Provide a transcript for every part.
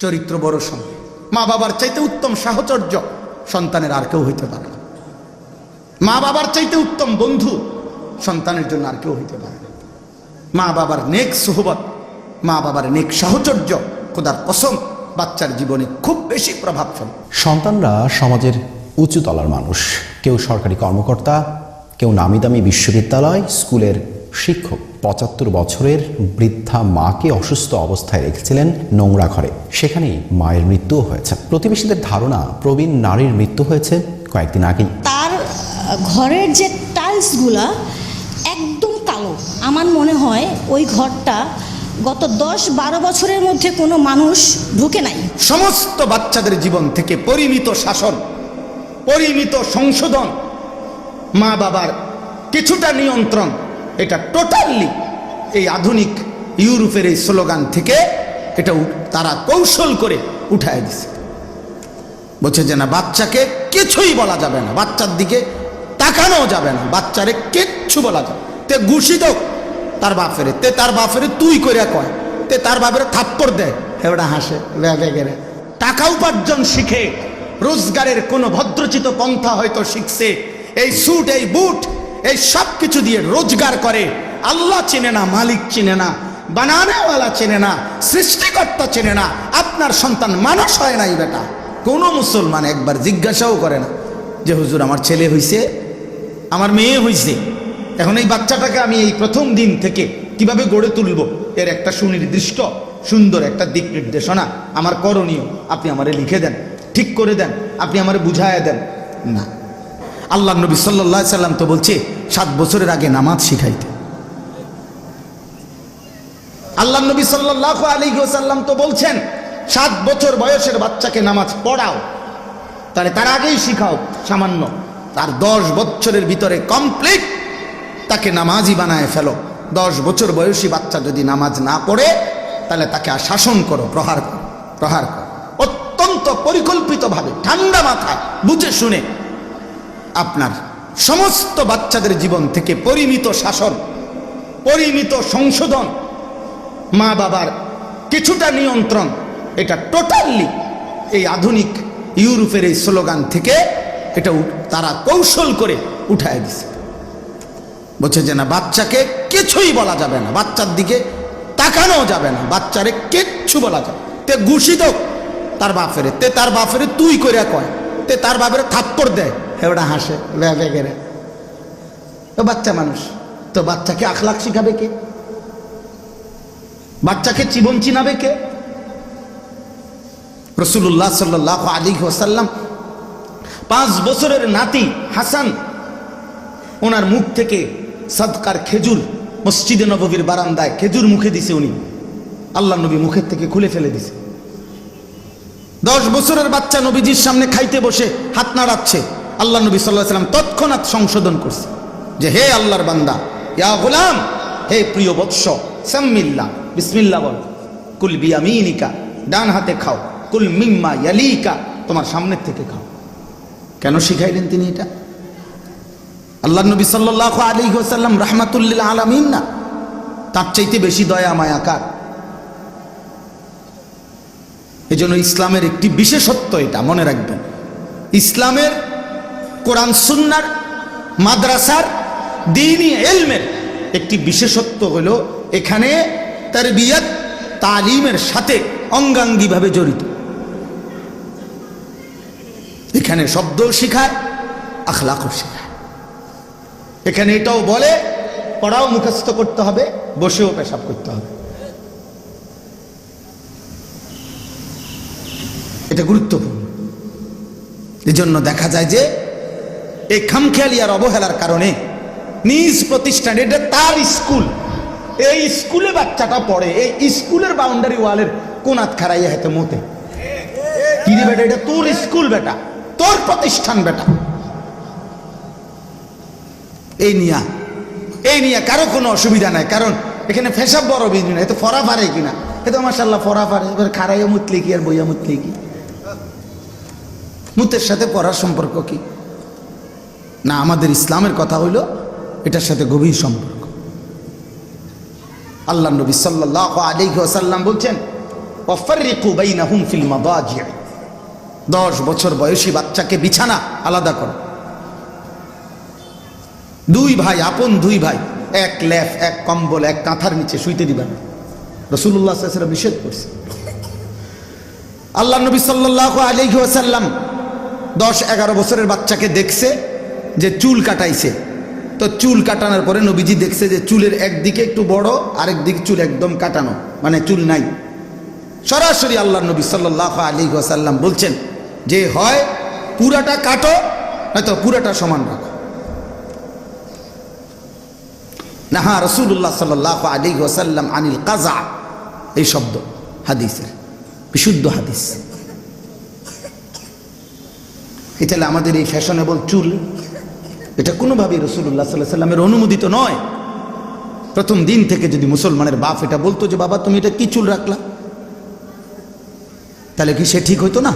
চরিত্র বড় সম্পদ। মা বাবার চাইতে উত্তম সাহচর্য সন্তানের আর কেউ হইতে পারে না। মা বাবার চাইতে উত্তম বন্ধু সন্তানের জন্য আর কেউ হইতে পারে না। মা বাবার নেক সোহবত, মা বাবার নেক সাহচর্য খোদার কসম বাচ্চার জীবনে খুব বেশি প্রভাব ফেলে। সন্তানরা সমাজের উঁচু তলার মানুষ। কেউ সরকারি কর্মকর্তা, কেউ নামি দামি বিশ্ববিদ্যালয়, স্কুলের শিক্ষক। ৭৫ বছরের বৃদ্ধা মাকে অসুস্থ অবস্থায় রেখেছিলেন নোংরা ঘরে। সেখানেই মায়ের মৃত্যুও হয়েছে। প্রতিবেশীদের ধারণা প্রবীণ নারীর মৃত্যু হয়েছে কয়েকদিন আগেই। তার ঘরের যে টাইলসগুলা একদম কালো। আমার মনে হয় ওই ঘরটা গত ১০-১২ বছরের মধ্যে কোনো মানুষ ঢুকে নাই। সমস্ত বাচ্চাদের জীবন থেকে পরিমিত শাসন, পরিমিত সংশোধন, মা বাবার কিছুটা নিয়ন্ত্রণ, এটা টোটালি এই আধুনিক ইউরোপের এই স্লোগান থেকে এটা তারা কৌশল করে উঠায় দিছে। বলছে যে না, বাচ্চাকে কিছুই বলা যাবে না, বাচ্চার দিকে তাকানো যাবে না, বাচ্চারে কিচ্ছু বলা যাবে। তে ঘুষি দাও তার বাপেরে, তে তার বাপেরে তুই করে কয়, তে তার বাপেরে থাপ্পড় দেয়, হেওড়া হাসে বেগেরে। টাকা উপার্জন শিখে, রোজগারের কোনো ভদ্রচিত পন্থা হয়তো শিখছে, এই স্যুট এই বুট এই সব কিছু দিয়ে রোজগার করে। আল্লাহ চেনে না, মালিক চেনে না, বানানেওয়ালা চেনে না, সৃষ্টিকর্তা চেনে না। আপনার সন্তান মানুষ হয় নাই বেটা। কোনো মুসলমান একবার জিজ্ঞাসাও করে না যে হুজুর আমার ছেলে হইছে, আমার মেয়ে হইছে, এখন এই বাচ্চাটাকে আমি এই প্রথম দিন থেকে কিভাবে গড়ে তুলব, এর একটা সুনির্দিষ্ট সুন্দর একটা দিক নির্দেশনা আমার করণীয় আপনি আমারে লিখে দেন, ঠিক করে দেন, আপনি আমারে বুঝায়া দেন না। আল্লাহ নবী সাল্লাল্লাহু আলাইহি সাল্লাম তো বলছে 7 বছরের আগে নামাজ শিখাইতে। আল্লাহ নবী সাল্লাল্লাহু আলাইহি ওয়াসাল্লাম তো বলছেন 7 বছর বয়সের বাচ্চাকে নামাজ পড়াও, তাহলে তার আগেই শিখাও সামান্য, তার 10 বছরের ভিতরে কমপ্লিট তাকে নামাজি বানায় ফেলো। 10 বছর বয়সী বাচ্চা যদি নামাজ না পড়ে তাহলে তাকে শাসন করো, প্রহার করো, প্রহার করো অত্যন্ত পরিকল্পিতভাবে, ঠান্ডা মাথায়, বুঝে শুনে। আপনার সমস্ত বাচ্চাদের জীবন থেকে পরিমিত শাসন, পরিমিত সংশোধন, মা বাবার কিছুটা নিয়ন্ত্রণ, এটা টোটালি এই আধুনিক ইউরোপের এই স্লোগান থেকে এটা তারা কৌশল করে উঠায় দিছে। বলছে যে না, বাচ্চাকে কিছুই বলা যাবে না, বাচ্চার দিকে তাকানো যাবে না, বাচ্চারে কিচ্ছু বলা যাবে। তে ঘুষি দাও তার বাপেরে, তে তার বাপেরে তুই করে কয়, তে তার বাপেরে থাপ্পড় দেয়, হেওড়া হাসে বেগেরে। তো বাচ্চা মানুষ, তো বাচ্চাকে আখলাক শিখাবে কে? বাচ্চাকে জীবন চিনাবে কে? রাসূলুল্লাহ সাল্লাল্লাহু আলাইহি ওয়াসাল্লাম 5 বছরের নাতি হাসান, ওনার মুখ থেকে সাদকার খেজুর মসজিদে নববীর বারান্দায় খেজুর মুখে দিছে উনি, আল্লাহ নবী মুখের থেকে খুলে ফেলে দিছে। 10 বছরের বাচ্চা নবীজির সামনে খাইতে বসে হাত নাড়াচ্ছে, আল্লাহ নবী সাল্লাল্লাহু আলাইহি ওয়াসাল্লাম তৎক্ষণাৎ সংশোধন করছে যে হে আল্লাহর বান্দা, ইয়া গোলাম, হে প্রিয় বৎস, সাম্মিল্লাহ, বিসমিল্লাহ বল, কুল বিয়ামিনিকা, ডান হাতে খাও, কুল মিম্মা ইয়ালিকা, তোমার সামনের থেকে খাও। কেন শিখাইলেন তিনি এটা? আল্লাহ নবী সাল্লাল্লাহু আলাইহি ওয়াসাল্লাম রাহমাতুল লিল আলামিন না, তার চাইতে বেশি দয়া মায়া কার? এজন্য ইসলামের একটি বিশেষত্ব, এটা মনে রাখবেন। ইসলামের, কোরআন সুন্নাহর, মাদ্রাসার, দ্বীনি ইলমের একটি বিশেষত্ব হলো এখানে তারবিয়ত, তালিমের সাথে অঙ্গাঙ্গিভাবে জড়িত। এখানে শব্দ শেখায়, আখলাকও শেখায়। এখানে এটাও বলে পড়াও মুখস্থ করতে হবে, বসেও পেশাব করতে হবে। এটা গুরুত্বপূর্ণ। এজন্য দেখা যায় যে এই খামখেয়ালি আর অবহেলার কারণে নিজ প্রতিষ্ঠান, এটা তার স্কুল, এই স্কুলে বাচ্চাটা পড়ে, এই স্কুলের বাউন্ডারি ওয়ালের কোনাত খারাইয়া হেতে মতে কি রে বেটা, এটা তোর স্কুল বেটা, তোর প্রতিষ্ঠান বেটা। এই নিয়া কারো কোনো অসুবিধা নাই, কারণ এখানে ফেসাব বড় বিজনেস। এত ফরা পারে কিনা, এ তো মাশাআল্লাহ ফরা পারে, এবার খারাইয়া মুতলে কি আর বইয়া মুতলে কি? মুতের সাথে পড়ার সম্পর্ক কি? না, আমাদের ইসলামের কথা হইল এটার সাথে গভীর সম্পর্ক। আল্লাহ নবী সাল্লাল্লাহু আলাইহি ওয়াসাল্লাম বলছেন ওয়াফাররিকু বাইনাহুম ফিল মাদাজি'। 10 বছর বয়সী বাচ্চাকে বিছানা আলাদা করো। 2 ভাই, আপন 2 ভাই, এক লেফ, এক কম্বল, এক কাঁথার নিচে শুইতে দিবেন না। রাসূলুল্লাহ সাল্লাল্লাহু আলাইহি ওয়াসাল্লাম নিষেধ করছে। আল্লাহ নবী সাল্লাল্লাহু আলাইহি ওয়াসাল্লাম 10-11 বছরের বাচ্চাকে দেখছে যে চুল কাটাইছে। তো চুল কাটানোর পরে নবীজি দেখছে যে চুলের একদিকে একটু বড়, আরেক দিক চুল একদম কাটানো, মানে চুল নাই। সরাসরি আল্লাহ নবী সাল্লাল্লাহু আলাইহি ওয়াসাল্লাম বলছেন যে হয় পুরাটা কাটো, নয়তো পুরাটা সমান রাখো। নাহা রাসূলুল্লাহ সাল্লাল্লাহু আলাইহি ওয়াসাল্লাম আনিল কাযা, এই শব্দ হাদিসের বিশুদ্ধ হাদিস। এটা আমাদের এই ফ্যাশনেবল চুল, এটা কোনোভাবেই রাসূলুল্লাহ সাল্লাল্লাহু আলাইহি ওয়াসাল্লামের অনুমোদিত নয়। প্রথম দিন থেকে যদি মুসলমানের বাপ এটা বলতো যে বাবা তুমি এটা কি চুল রাখলা, তাহলে কি সে ঠিক হইতো না?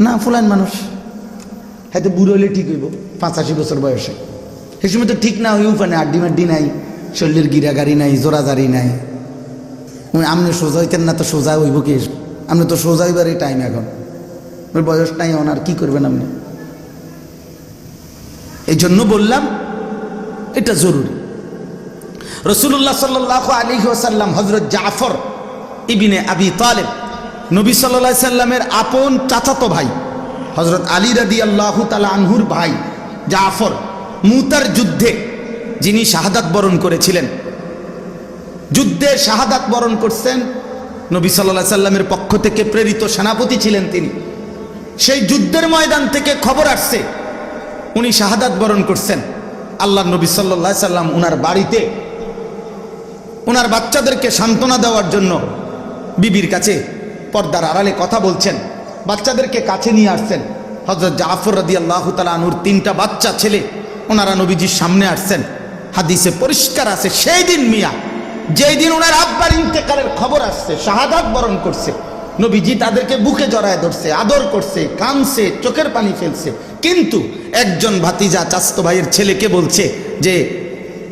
না, ফুলান মানুষ, হয়তো বুড়ো হলে ঠিক হইব 85 বছর বয়সে। সে সময় তো ঠিক না হই, উপানে আড্ডি মাড্ডি নাই, শরীরের গিরাগাড়ি নাই, জোরাজারি নাই। আপনি সোজা হইতেন না তো সোজা হইব কি? আপনি তো সোজা হইবার এই টাইম, এখন বয়স নাই, ওনার কি করবেন আপনি? এই জন্য বললাম এটা জরুরি। রাসূলুল্লাহ সাল্লাল্লাহু আলাইহি ওয়াসাল্লাম হযরত জাফর ইবনে আবি তালেব, নবী সাল্লাল্লাহু আলাইহি সাল্লামের আপন চাচাতো ভাই, হযরত আলী রাদিয়াল্লাহু তাআলা আনহুর ভাই জাফর, মুতার যুদ্ধে যিনি শাহাদাত বরণ করেছিলেন, যুদ্ধে শাহাদাত বরণ করছেন, নবী সাল্লাল্লাহু আলাইহি সাল্লামের পক্ষ থেকে প্রেরিত সেনাপতি ছিলেন তিনি। সেই যুদ্ধের ময়দান থেকে খবর আসছে উনি শাহাদাত বরণ করছেন। আল্লাহর নবী সাল্লাল্লাহু আলাইহি সাল্লাম উনার বাড়িতে ওনার বাচ্চাদেরকে সান্ত্বনা দেওয়ার জন্য বিবির কাছে পর্দার আড়ালে কথা বলছেন, বাচ্চাদেরকে কাছে নিয়ে আসছেন। হযরত জাফর রাদিয়াল্লাহু তাআলা আনহুর 3টা বাচ্চা ছেলে ওনারা নবীজির সামনে আসছেন। হাদিসে পরিষ্কার আছে সেই দিন মিয়া, যেই দিন ওনার আব্বার ইন্তেকালের খবর আসছে, শাহাদাত বরণ করছে, নবীজি তাদেরকে বুকে জড়ায় ধরছে, আদর করছে, কাঁদছে, চোখের পানি ফেলছে। কিন্তু একজন ভাতিজা চাচাতো ভাইয়ের ছেলেকে বলছে যে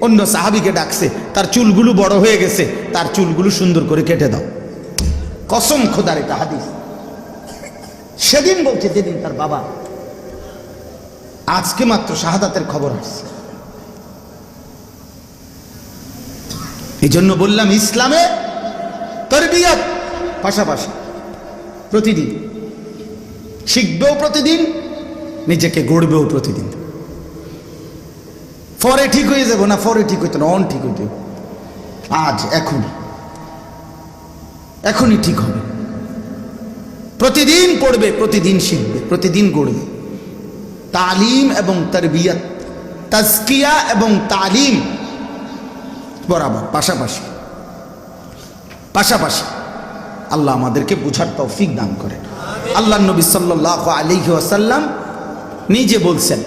অন্য সাহাবীকে ডাকছে, তার চুলগুলো বড় হয়ে গেছে, তার চুলগুলো সুন্দর করে কেটে দাও। কসম খোদার, এটা হাদিস। সেদিন বলছে যেদিন তার বাবা, আজকে মাত্র শাহাদাতের খবর আসছে। এই জন্য বললাম ইসলামে তারবিয়ত পাশাপাশি প্রতিদিন শিখবেও, প্রতিদিন নিজেকে গড়বেও প্রতিদিন। পরে ঠিক হয়ে যাবো না, পরে ঠিক হইতো না, অন ঠিক হইতে আজ, এখনই ঠিক হবে। প্রতিদিন পড়বে, প্রতিদিন শিখবে, প্রতিদিন গড়বে। তালিম এবং তারবিয়ত, তাজকিয়া এবং তালিম বরাবর পাশাপাশি পাশাপাশি। আল্লাহ আমাদেরকে বুঝার তৌফিক দান করেন। আল্লাহ নবী সাল্লাল্লাহু আলাইহি ওয়াসাল্লাম নিজে বলছেন,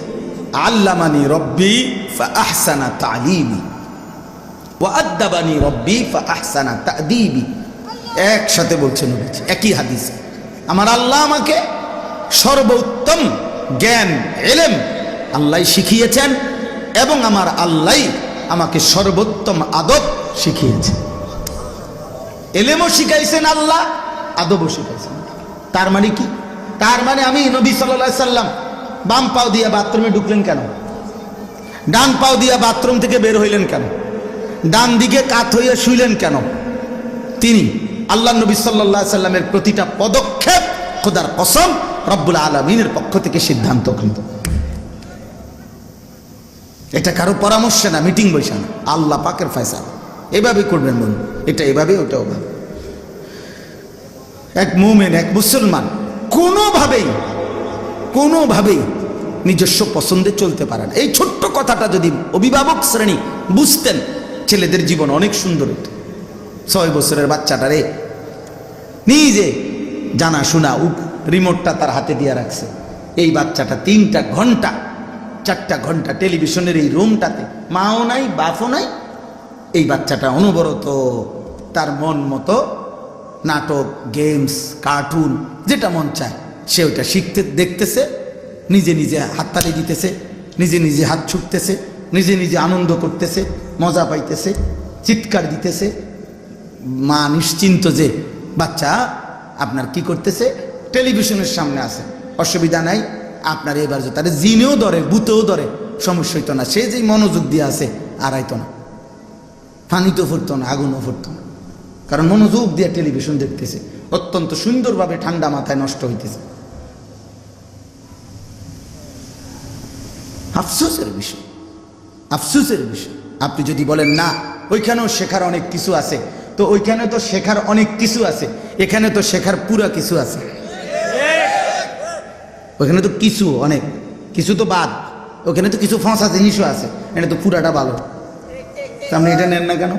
আল্লামানি রব্বি ফাআহসানা তালিমি ওয়া আদ্দাবানি রব্বি ফাআহসানা তা'দীবি। একসাথে বলছেন নবীজি একই হাদিসে, আমার আল্লাহ আমাকে সর্বোত্তম জ্ঞান ইলম আল্লাহ শিখিয়েছেন এবং আমার আল্লাহ আমাকে সর্বোত্তম আদব শিখিয়েছেন। ইলমও শিখাইছেন আল্লাহ, আদবও শিখাইছেন। তার মানে কি? তার মানে আমি নবী সাল্লাল্লাহু আলাইহি সাল্লাম বাম পাও দিয়া বাথরুমে ঢুকলেন কেন? ডান পাও দিয়া বাথরুম থেকে বের হইলেন কেন? ডান দিকে কাত হইয়া শুইলেন কেন? তিনি আল্লাহ নবী সাল্লাল্লাহু আলাইহি সাল্লামের প্রতিটা পদক্ষেপ খোদার কসম রব্বুল আলামিনের পক্ষ থেকে সিদ্ধান্তকৃত। এটা কারো পরামর্শে না, মিটিং বসে না, আল্লাহ পাকের ফয়সালা। এভাবেই করবেন বলুন, এটা এভাবে, ওটা ওভাবে। এক মুমিন, এক মুসলমান কোনোভাবেই নিজস্ব পছন্দে চলতে পারে না। এই ছোট্ট কথাটা যদি অভিভাবক শ্রেণী বুঝতেন, ছেলেদের জীবন অনেক সুন্দর হতো। 6 বছরের বাচ্চাটারে নিজে জানা শোনা রিমোটটা তার হাতে দিয়ে রাখছে। এই বাচ্চাটা 3টা ঘন্টা 4টা ঘন্টা টেলিভিশনের এই রুমটাতে, মাও নাই বাপও নাই, এই বাচ্চাটা অনবরত তার মন মতো নাটক, গেমস, কার্টুন, যেটা মন চায় সে ওইটা শিখতে দেখতেছে, নিজে নিজে হাততালি দিতেছে, নিজে নিজে হাত ছুটতেছে, নিজে নিজে আনন্দ করতেছে, মজা পাইতেছে, চিৎকার দিতেছে। মা নিশ্চিন্ত যে বাচ্চা আপনার কি করতেছে, টেলিভিশনের সামনে আছে, অসুবিধা নাই, আপনার এবার যে তারা জিনেও ধরে ভূতেও ধরে সমস্যা হইতো না, সে যেই মনোযোগ দিয়ে আছে আর আইতো না, পানিতেও ফুটতো না, আগুনও ফুটতো না, কারণ মনোযোগ দিয়ে টেলিভিশন দেখতেছে, অত্যন্ত সুন্দরভাবে ঠান্ডা মাথায় নষ্ট হইতেছে। আফসোসের বিষয়, আফসোসের বিষয়। আপনি যদি বলেন না ওইখানেও শেখার অনেক কিছু আছে, তো ওইখানে তো শেখার অনেক কিছু আছে, এখানে তো শেখার পুরা কিছু আছে। ওইখানে তো কিছু অনেক কিছু তো বাদ, ওখানে তো কিছু ফাঁসা জিনিসও আছে, এটা তো পুরাটা ভালো। আপনি এটা নেন না কেন?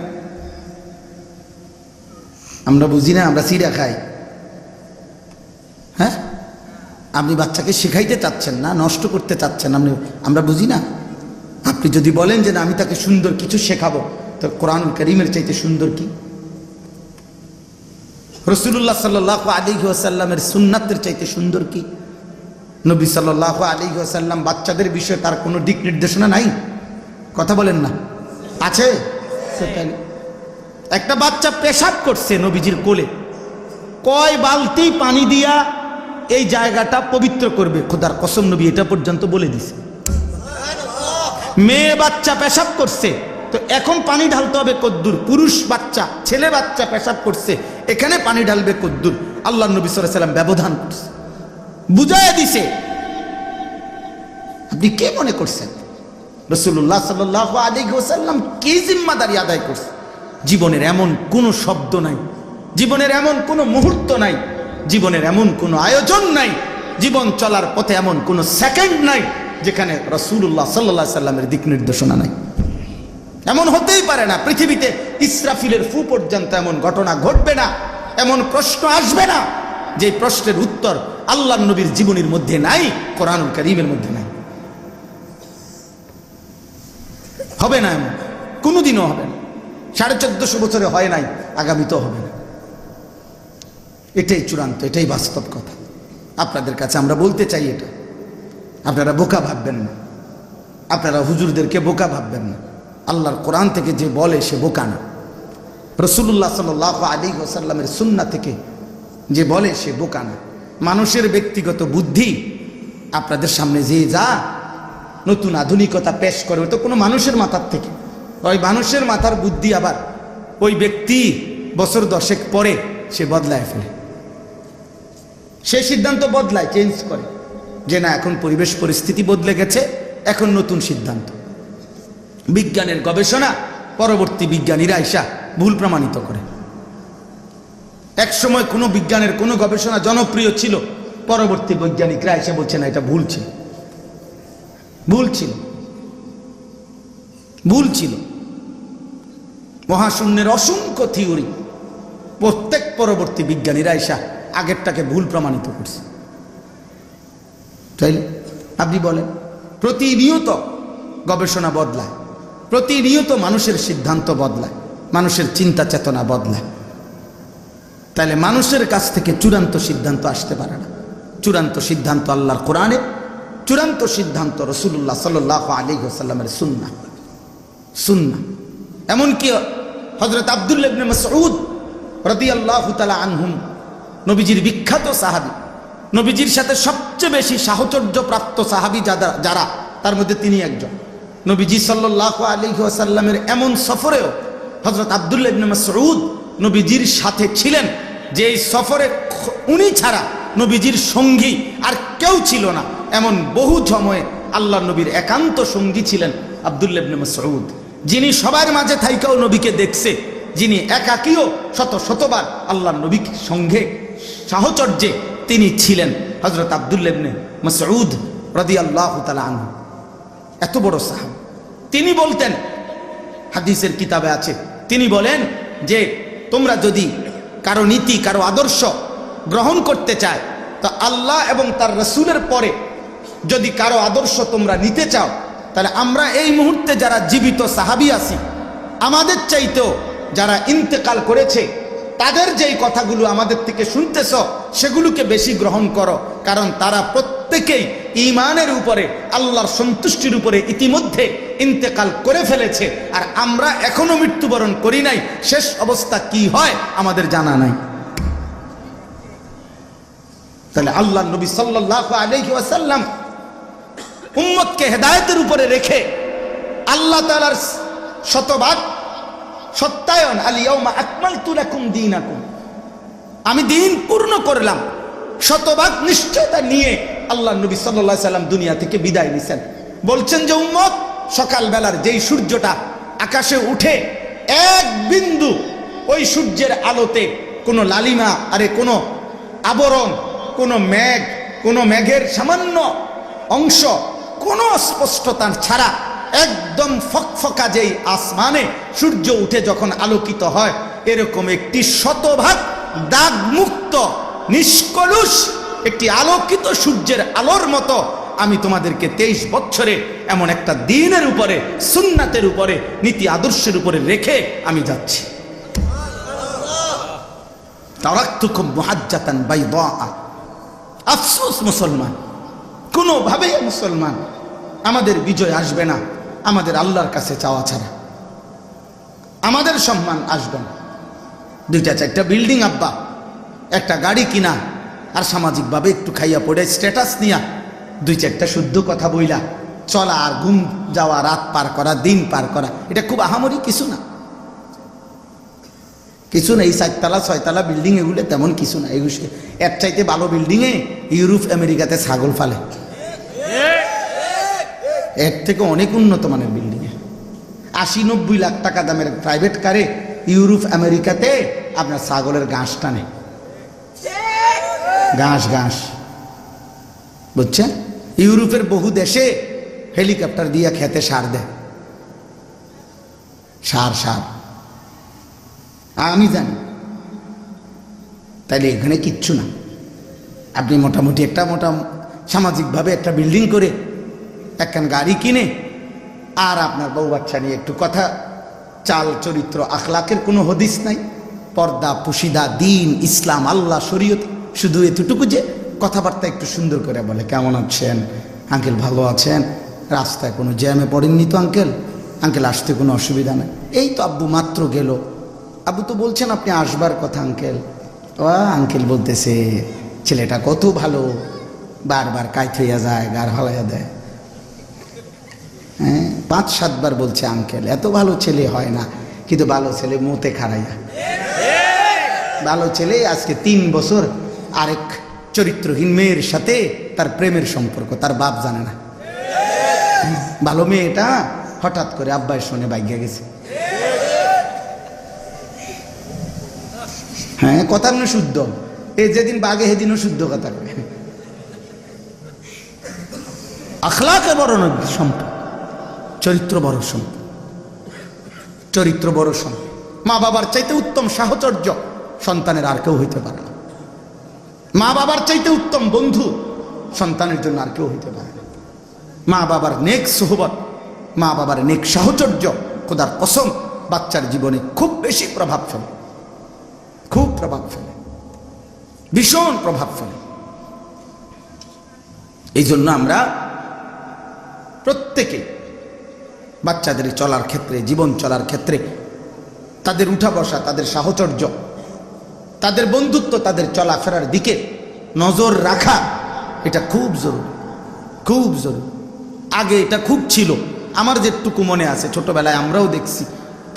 আমরা বুঝি না, আমরা সিরা খাই। হ্যাঁ, আপনি বাচ্চাকে শেখাইতে চাচ্ছেন না, নষ্ট করতে চাচ্ছেন, আমরা বুঝি না। আপনি যদি বলেন যে না আমি তাকে সুন্দর কিছু শেখাবো, তো কোরআনুল কারীমের চাইতে সুন্দর কি? রাসূলুল্লাহ সাল্লাল্লাহু আলাইহি ওয়াসাল্লামের সুন্নাতের চাইতে সুন্দর কি? নবী সাল্লাল্লাহু আলাইহি ওয়াসাল্লাম বাচ্চাদের বিষয়ে তার কোনো দিক নির্দেশনা নাই? কথা বলেন না, আছে? একটা বাচ্চা পেশাব করছে নবীজির কোলে, কয় বালতি পানি দিয়া এই জায়গাটা পবিত্র করবে, খোদার কসম নবী এটা পর্যন্ত বলে দিছে। মেয়ে বাচ্চা পেশাব করছে, তো এখন পানি ঢালতে হবে কদ্দুর। পুরুষ বাচ্চা, ছেলে বাচ্চা পেশাব করছে, এখানে পানি ঢালবে কদ্দুর। আল্লাহ নবী সাল্লাল্লাহু আলাইহি ওয়াসাল্লাম ব্যবধান করছে, বুঝাইয়া দিছে। আপনি কে মনে করছেন রাসূলুল্লাহ সাল্লাল্লাহু আলাইহি ওয়াসাল্লাম কি জিম্মাদারি আদায় করছে? জীবনের এমন কোনো শব্দ নাই, জীবনের এমন কোনো মুহূর্ত নাই, জীবনের এমন কোনো আয়োজন নাই, জীবন চলার পথে এমন কোনো সেকেন্ড নাই যেখানে রাসূলুল্লাহ সাল্লাল্লাহু আলাইহি ওয়াসাল্লামের দিক নির্দেশনা নাই। এমন হতেই পারে না, পৃথিবীতে ইসরাফিলের ফু পর্যন্ত এমন ঘটনা ঘটবে না, এমন প্রশ্ন আসবে না যে প্রশ্নের উত্তর আল্লাহর নবীর জীবনীর মধ্যে নাই, কোরআনুল কারীমের মধ্যে নাই। হবে না, এমন কোনোদিনও হবে না। 1450 বছরে হয় নাই, আগামীতেও হবে না। এটাই চূড়ান্ত, এটাই বাস্তব কথা। আপনাদের কাছে আমরা বলতে চাই, এটা আপনারা বোকা ভাববেন না, আপনারা হুজুরদেরকে বোকা ভাববেন না। আল্লাহর কোরআন থেকে যে বলে সে বোকা না, রাসূলুল্লাহ সাল্লাল্লাহু আলাইহি ওয়াসাল্লামের সুন্নাহ থেকে যে বলে সে বোকা না। মানুষের ব্যক্তিগত বুদ্ধি আপনাদের সামনে যে যা নতুন আধুনিকতা পেশ করে, ওই তো কোনো মানুষের মাথার থেকে, ওই মানুষের মাথার বুদ্ধি আবার ওই ব্যক্তি বছর 10 পরে সে বদলায় ফেলে, সে সিদ্ধান্ত বদলায়, চেঞ্জ করে, যে না এখন পরিবেশ পরিস্থিতি বদলে গেছে, এখন নতুন সিদ্ধান্ত। বিজ্ঞানের গবেষণা পরবর্তী বিজ্ঞানীরা আইসা ভুল প্রমাণিত করে। এক সময় কোনো বিজ্ঞানের কোনো গবেষণা জনপ্রিয় ছিল, পরবর্তী বৈজ্ঞানিকরা এসে বলছে না এটা ভুল ছিল, ভুল ছিল, ভুল ছিল। মহাশূন্যের অসংখ্য থিওরি প্রত্যেক পরবর্তী বিজ্ঞানীরা এসা আগেরটাকে ভুল প্রমাণিত করছে। তাইলে আপনি বলেন, প্রতিনিয়ত গবেষণা বদলায়, প্রতিনিয়ত মানুষের সিদ্ধান্ত বদলায়, মানুষের চিন্তা চেতনা বদলায়। তাহলে মানুষের কাছ থেকে চূড়ান্ত সিদ্ধান্ত আসতে পারে না। চূড়ান্ত সিদ্ধান্ত আল্লাহর কোরআনে, চূড়ান্ত সিদ্ধান্ত রাসূলুল্লাহ সাল্লাল্লাহু আলাইহি ওয়াসাল্লামের সুন্নাহ। সুন্নাহ এমনকি হযরত আব্দুল্লাহ ইবনে মাসউদ রাদিয়াল্লাহু তাআলা আনহুম, নবীজির বিখ্যাত সাহাবী, নবীজির সাথে সবচেয়ে বেশি সাহচর্য প্রাপ্ত সাহাবী যারা, তার মধ্যে তিনি একজন। নবীজি সাল্লাল্লাহু আলাইহি ওয়াসাল্লামের এমন সফরেও হযরত আব্দুল্লাহ ইবনে মাসউদ নবীজির সাথে ছিলেন, যে এই সফরে উনি ছাড়া নবীজির সঙ্গী আর কেউ ছিল না। এমন বহু সময়ে আল্লাহ নবীর একান্ত সঙ্গী ছিলেন আব্দুল্লাহ ইবনে মাসউদ, যিনি সবার মাঝে থাইকাও নবীকে দেখছে, যিনি একাকীও শতবার আল্লাহ নবীর সঙ্গে সাহচর্যে তিনি ছিলেন হযরত আব্দুল্লাহ ইবনে মাসউদ রাদিয়াল্লাহু তাআলা আনহু। এত বড় সাহাবী, তিনি বলতেন, হাদিসের কিতাবে আছে, তিনি বলেন যে তোমরা যদি কারো নীতি, কারো আদর্শ গ্রহণ করতে চায়, তো আল্লাহ এবং তার রাসূলের পরে যদি কারো আদর্শ তোমরা নিতে চাও, তাহলে আমরা এই মুহূর্তে যারা জীবিত সাহাবী আছি, আমাদের চাইতেও যারা ইন্তেকাল করেছে, তাদের যেই কথাগুলো আমাদের থেকে শুনতেছ সেগুলোকে বেশি গ্রহণ করো, কারণ তারা প্রত্যেকেই ঈমানের উপরে, আল্লাহর সন্তুষ্টির উপরে ইতিমধ্যে ইন্তেকাল করে ফেলেছে, আর আমরা এখনো মৃত্যুবরণ করি নাই। শেষ অবস্থা কি হয় আমাদের জানা নাই। তাহলে আল্লাহ নবী সাল্লাল্লাহু আলাইহি ওয়াসাল্লাম উম্মতকে হেদায়েতের উপরে রেখে আল্লাহ তাআলার শতভাগ সত্যায়ন, আল ইয়াউমা আকমালতু লাকুম দীনাকুম, আমি দিন পূর্ণ করলাম, শতভাগ নিশ্চয়তা নিয়ে আল্লাহ নবী সাল্লাল্লাহু আলাইহি সাল্লাম দুনিয়া থেকে বিদায় নিছেন। বলছেন যে উম্মত, সকালবেলার যেই সূর্যটা আকাশে উঠে এক বিন্দু ওই সূর্যের আলোতে কোনো লালিমা, আরে কোনো আবরণ, কোনো মেঘ, কোনো মেঘের সামান্য অংশ, কোনো স্পষ্টতা ছাড়া একদম ফকফকা যেই আসমানে সূর্য উঠে যখন আলোকিত হয়, এরকম একটি শতভাগ দাগমুক্ত নিষ্কলুষ একটি আলোকিত সূর্যের আলোর মতো আমি তোমাদেরকে 23 বছরে এমন একটা দ্বীনের উপরে, সুন্নাতের উপরে, নীতি আদর্শের উপরে রেখে আমি যাচ্ছি। তারাকতুকুম মুহাজ্জাতান বাইদা। আফসোস মুসলমান, কোনোভাবেই মুসলমান আমাদের বিজয় আসবে না আমাদের আল্লাহর কাছে চাওয়া ছাড়া, আমাদের সম্মান আসবে না। 2-4টা বিল্ডিং আব্বা, একটা গাড়ি কিনা, আর সামাজিকভাবে একটু খাইয়া পড়ে স্ট্যাটাস নিয়া 2-4টা শুদ্ধ কথা বইলা চলা, আর ঘুম যাওয়া, রাত পার করা, দিন পার করা, এটা খুব আহামরি কিছু না, কিছু না। এই 4তলা 6তলা বিল্ডিং এগুলো তেমন কিছু না। এগুলো এর চাইতে ভালো বিল্ডিংয়ে ইউরোপ আমেরিকাতে ছাগল ফালে, এর থেকে অনেক উন্নত মানের বিল্ডিংয়ে 80-90 লাখ টাকা দামের প্রাইভেট কারে ইউরোপ আমেরিকাতে আপনার ছাগলের ঘাস টানে, ঘাস বুঝছেন? ইউরোপের বহু দেশে হেলিকপ্টার দিয়ে খেতে সার দেয়, সার আমি জানি। তাইলে এখানে কিচ্ছু না। আপনি মোটামুটি একটা সামাজিকভাবে একটা বিল্ডিং করে, একখান গাড়ি কিনে, আর আপনার বউ বাচ্চা নিয়ে একটু কথা, চাল চরিত্র আখলাকের কোনো হদিস নাই, পর্দা পুশিদা, দিন ইসলাম আল্লাহ শরীয়ত, শুধু এতটুকু যে কথাবার্তা একটু সুন্দর করে বলে, কেমন আছেন আঙ্কেল, ভালো আছেন, রাস্তায় কোনো জ্যামে পড়েননি তো আঙ্কেল আসতে কোনো অসুবিধা নেই, এই তো আব্বু মাত্র গেল, আব্বু তো বলছেন আপনি আসবার কথা আঙ্কেল, ও আঙ্কেল বলতেছে ছেলেটা কত ভালো, বারবার কাইত হইয়া যায়, গার হালাইয়া দেয়, হ্যাঁ 5-7 বার বলছে আঙ্কেল, এত ভালো ছেলে হয় না, কিন্তু ভালো ছেলে মোতে খারাইয়া, ভালো ছেলে আজকে 3 বছর আরেক চরিত্রহীন মেয়ের সাথে তার প্রেমের সম্পর্ক, তার বাপ জানে না। ভালো মেয়েটা হঠাৎ করে আব্বাই শুনে বাইগা গেছে, হ্যাঁ কথা মানে শুদ্ধ, এই যেদিন বাগে সেদিনও শুদ্ধ কথা কয়। আখলাকে বড় সম্পদ, চরিত্র বড় সম্পদ, চরিত্র বড় সম্পদ। মা বাবার চাইতে উত্তম সাহচর্য সন্তানের আর কেউ হইতে পারে না, মা বাবার চাইতে উত্তম বন্ধু সন্তানের জন্য আর কেউ হইতে পারে না। মা বাবার নেক সোহবত, মা বাবার নেক সাহচর্য, খোদার কসম বাচ্চার জীবনে খুব বেশি প্রভাব ফেলে, খুব প্রভাব ফেলে, ভীষণ প্রভাব ফেলে। এই জন্য আমরা প্রত্যেকে বাচ্চাদের চলার ক্ষেত্রে, জীবন চলার ক্ষেত্রে তাদের উঠা বসা, তাদের সাহচর্য, তাদের বন্ধুত্ব, তাদের চলাফেরার দিকে নজর রাখা, এটা খুব জরুরি, খুব জরুরি। আগে এটা খুব ছিল, আমার যেটুকু মনে আছে ছোটবেলায় আমরাও দেখছি,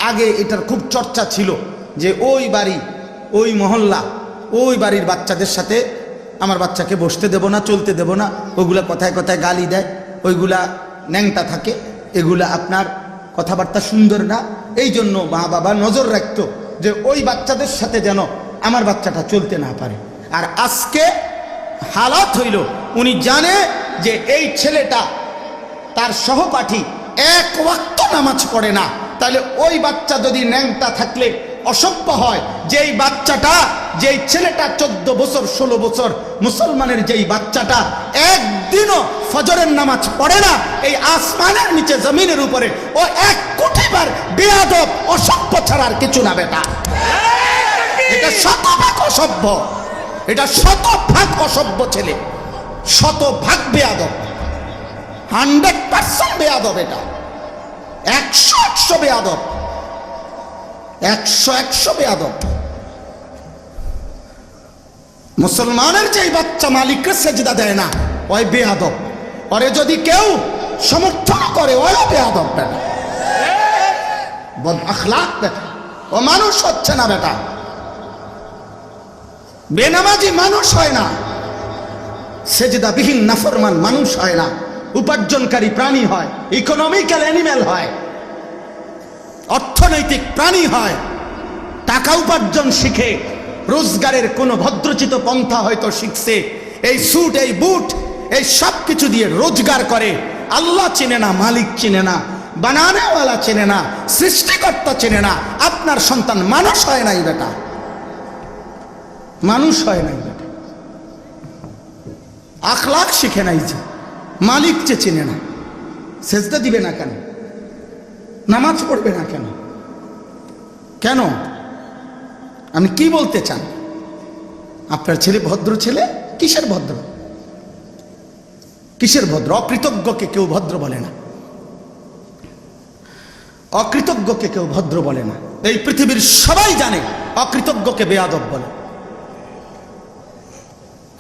আগে এটার খুব চর্চা ছিল যে ওই বাড়ি, ওই মহল্লা, ওই বাড়ির বাচ্চাদের সাথে আমার বাচ্চাকে বসতে দেব না, চলতে দেব না, ওইগুলা কথায় কথায় গালি দেয়, ওইগুলা ন্যাংটা থাকে, এগুলা আপনার কথাবার্তা সুন্দর না। এই জন্য মা বাবা নজর রাখতো যে ওই বাচ্চাদের সাথে যেন আমার বাচ্চাটা চলতে না পারে। আর আজকে হালাত হইল, উনি জানে যে এই ছেলেটা, তার সহপাঠী 1 ওয়াক্ত নামাজ পড়ে না, তাহলে ওই বাচ্চা যদি ন্যাংটা থাকলে অসভ্য হয়, যেই বাচ্চাটা, যেই ছেলেটা 14 বছর 16 বছর মুসলমানের যেই বাচ্চাটা একদিনও ফজরের নামাজ পড়ে না, এই আসমানের নিচে জমিনের উপরে ও 1 কোটি বার বেয়াদব অসভ্য ছাড়া আর কিছু না বেটা। এটা শতভাগ অসভ্য, এটা শতভাগ অসভ্য ছেলে, শতভাগ বেয়াদব, 100% বেয়াদব, এটা 100% বেয়াদব, 100% বেয়াদব। মুসলমানের যেই বাচ্চা মালিককে সেজদা দেয় না ওই বেয়াদব, ওরে যদি কেউ সমর্থন করে ওই বেয়াদব বেটা, বদ আখলাক বেটা, ও মানুষ হচ্ছে না বেটা। বেনামাজি মানুষ হয় না, সেজদাবিহীন নাফরমান মানুষ হয় না, উপার্জনকারী প্রাণী হয়, ইকোনমিক্যাল অ্যানিম্যাল হয়, অর্থনৈতিক প্রাণী হয়, টাকা উপার্জন শিখে, রোজগারের কোনো ভদ্রচিত পন্থা হয়তো শিখছে, এই স্যুট এই বুট এই সব কিছু দিয়ে রোজগার করে। আল্লাহ চিনে না, মালিক চিনে না, বানানেওয়ালা চিনে না, সৃষ্টিকর্তা চিনে না। আপনার সন্তান মানুষ হয় নাই বেটা, মানুষ হয় নাই বেটা, আখলাক শিখে নাই, যে মালিক যে চিনে না, সেজদা দিবে না কেন, নামাজ পড়বে না কেন? কেন? আপনি কি বলতে চান? আপনার ছেলে ভদ্র ছেলে? কিসের ভদ্র, কিসের ভদ্র? অকৃতজ্ঞকে কেউ ভদ্র বলে না, অকৃতজ্ঞকে কেউ ভদ্র বলে না। এই পৃথিবীর সবাই জানে অকৃতজ্ঞকে বেয়াদব বলে।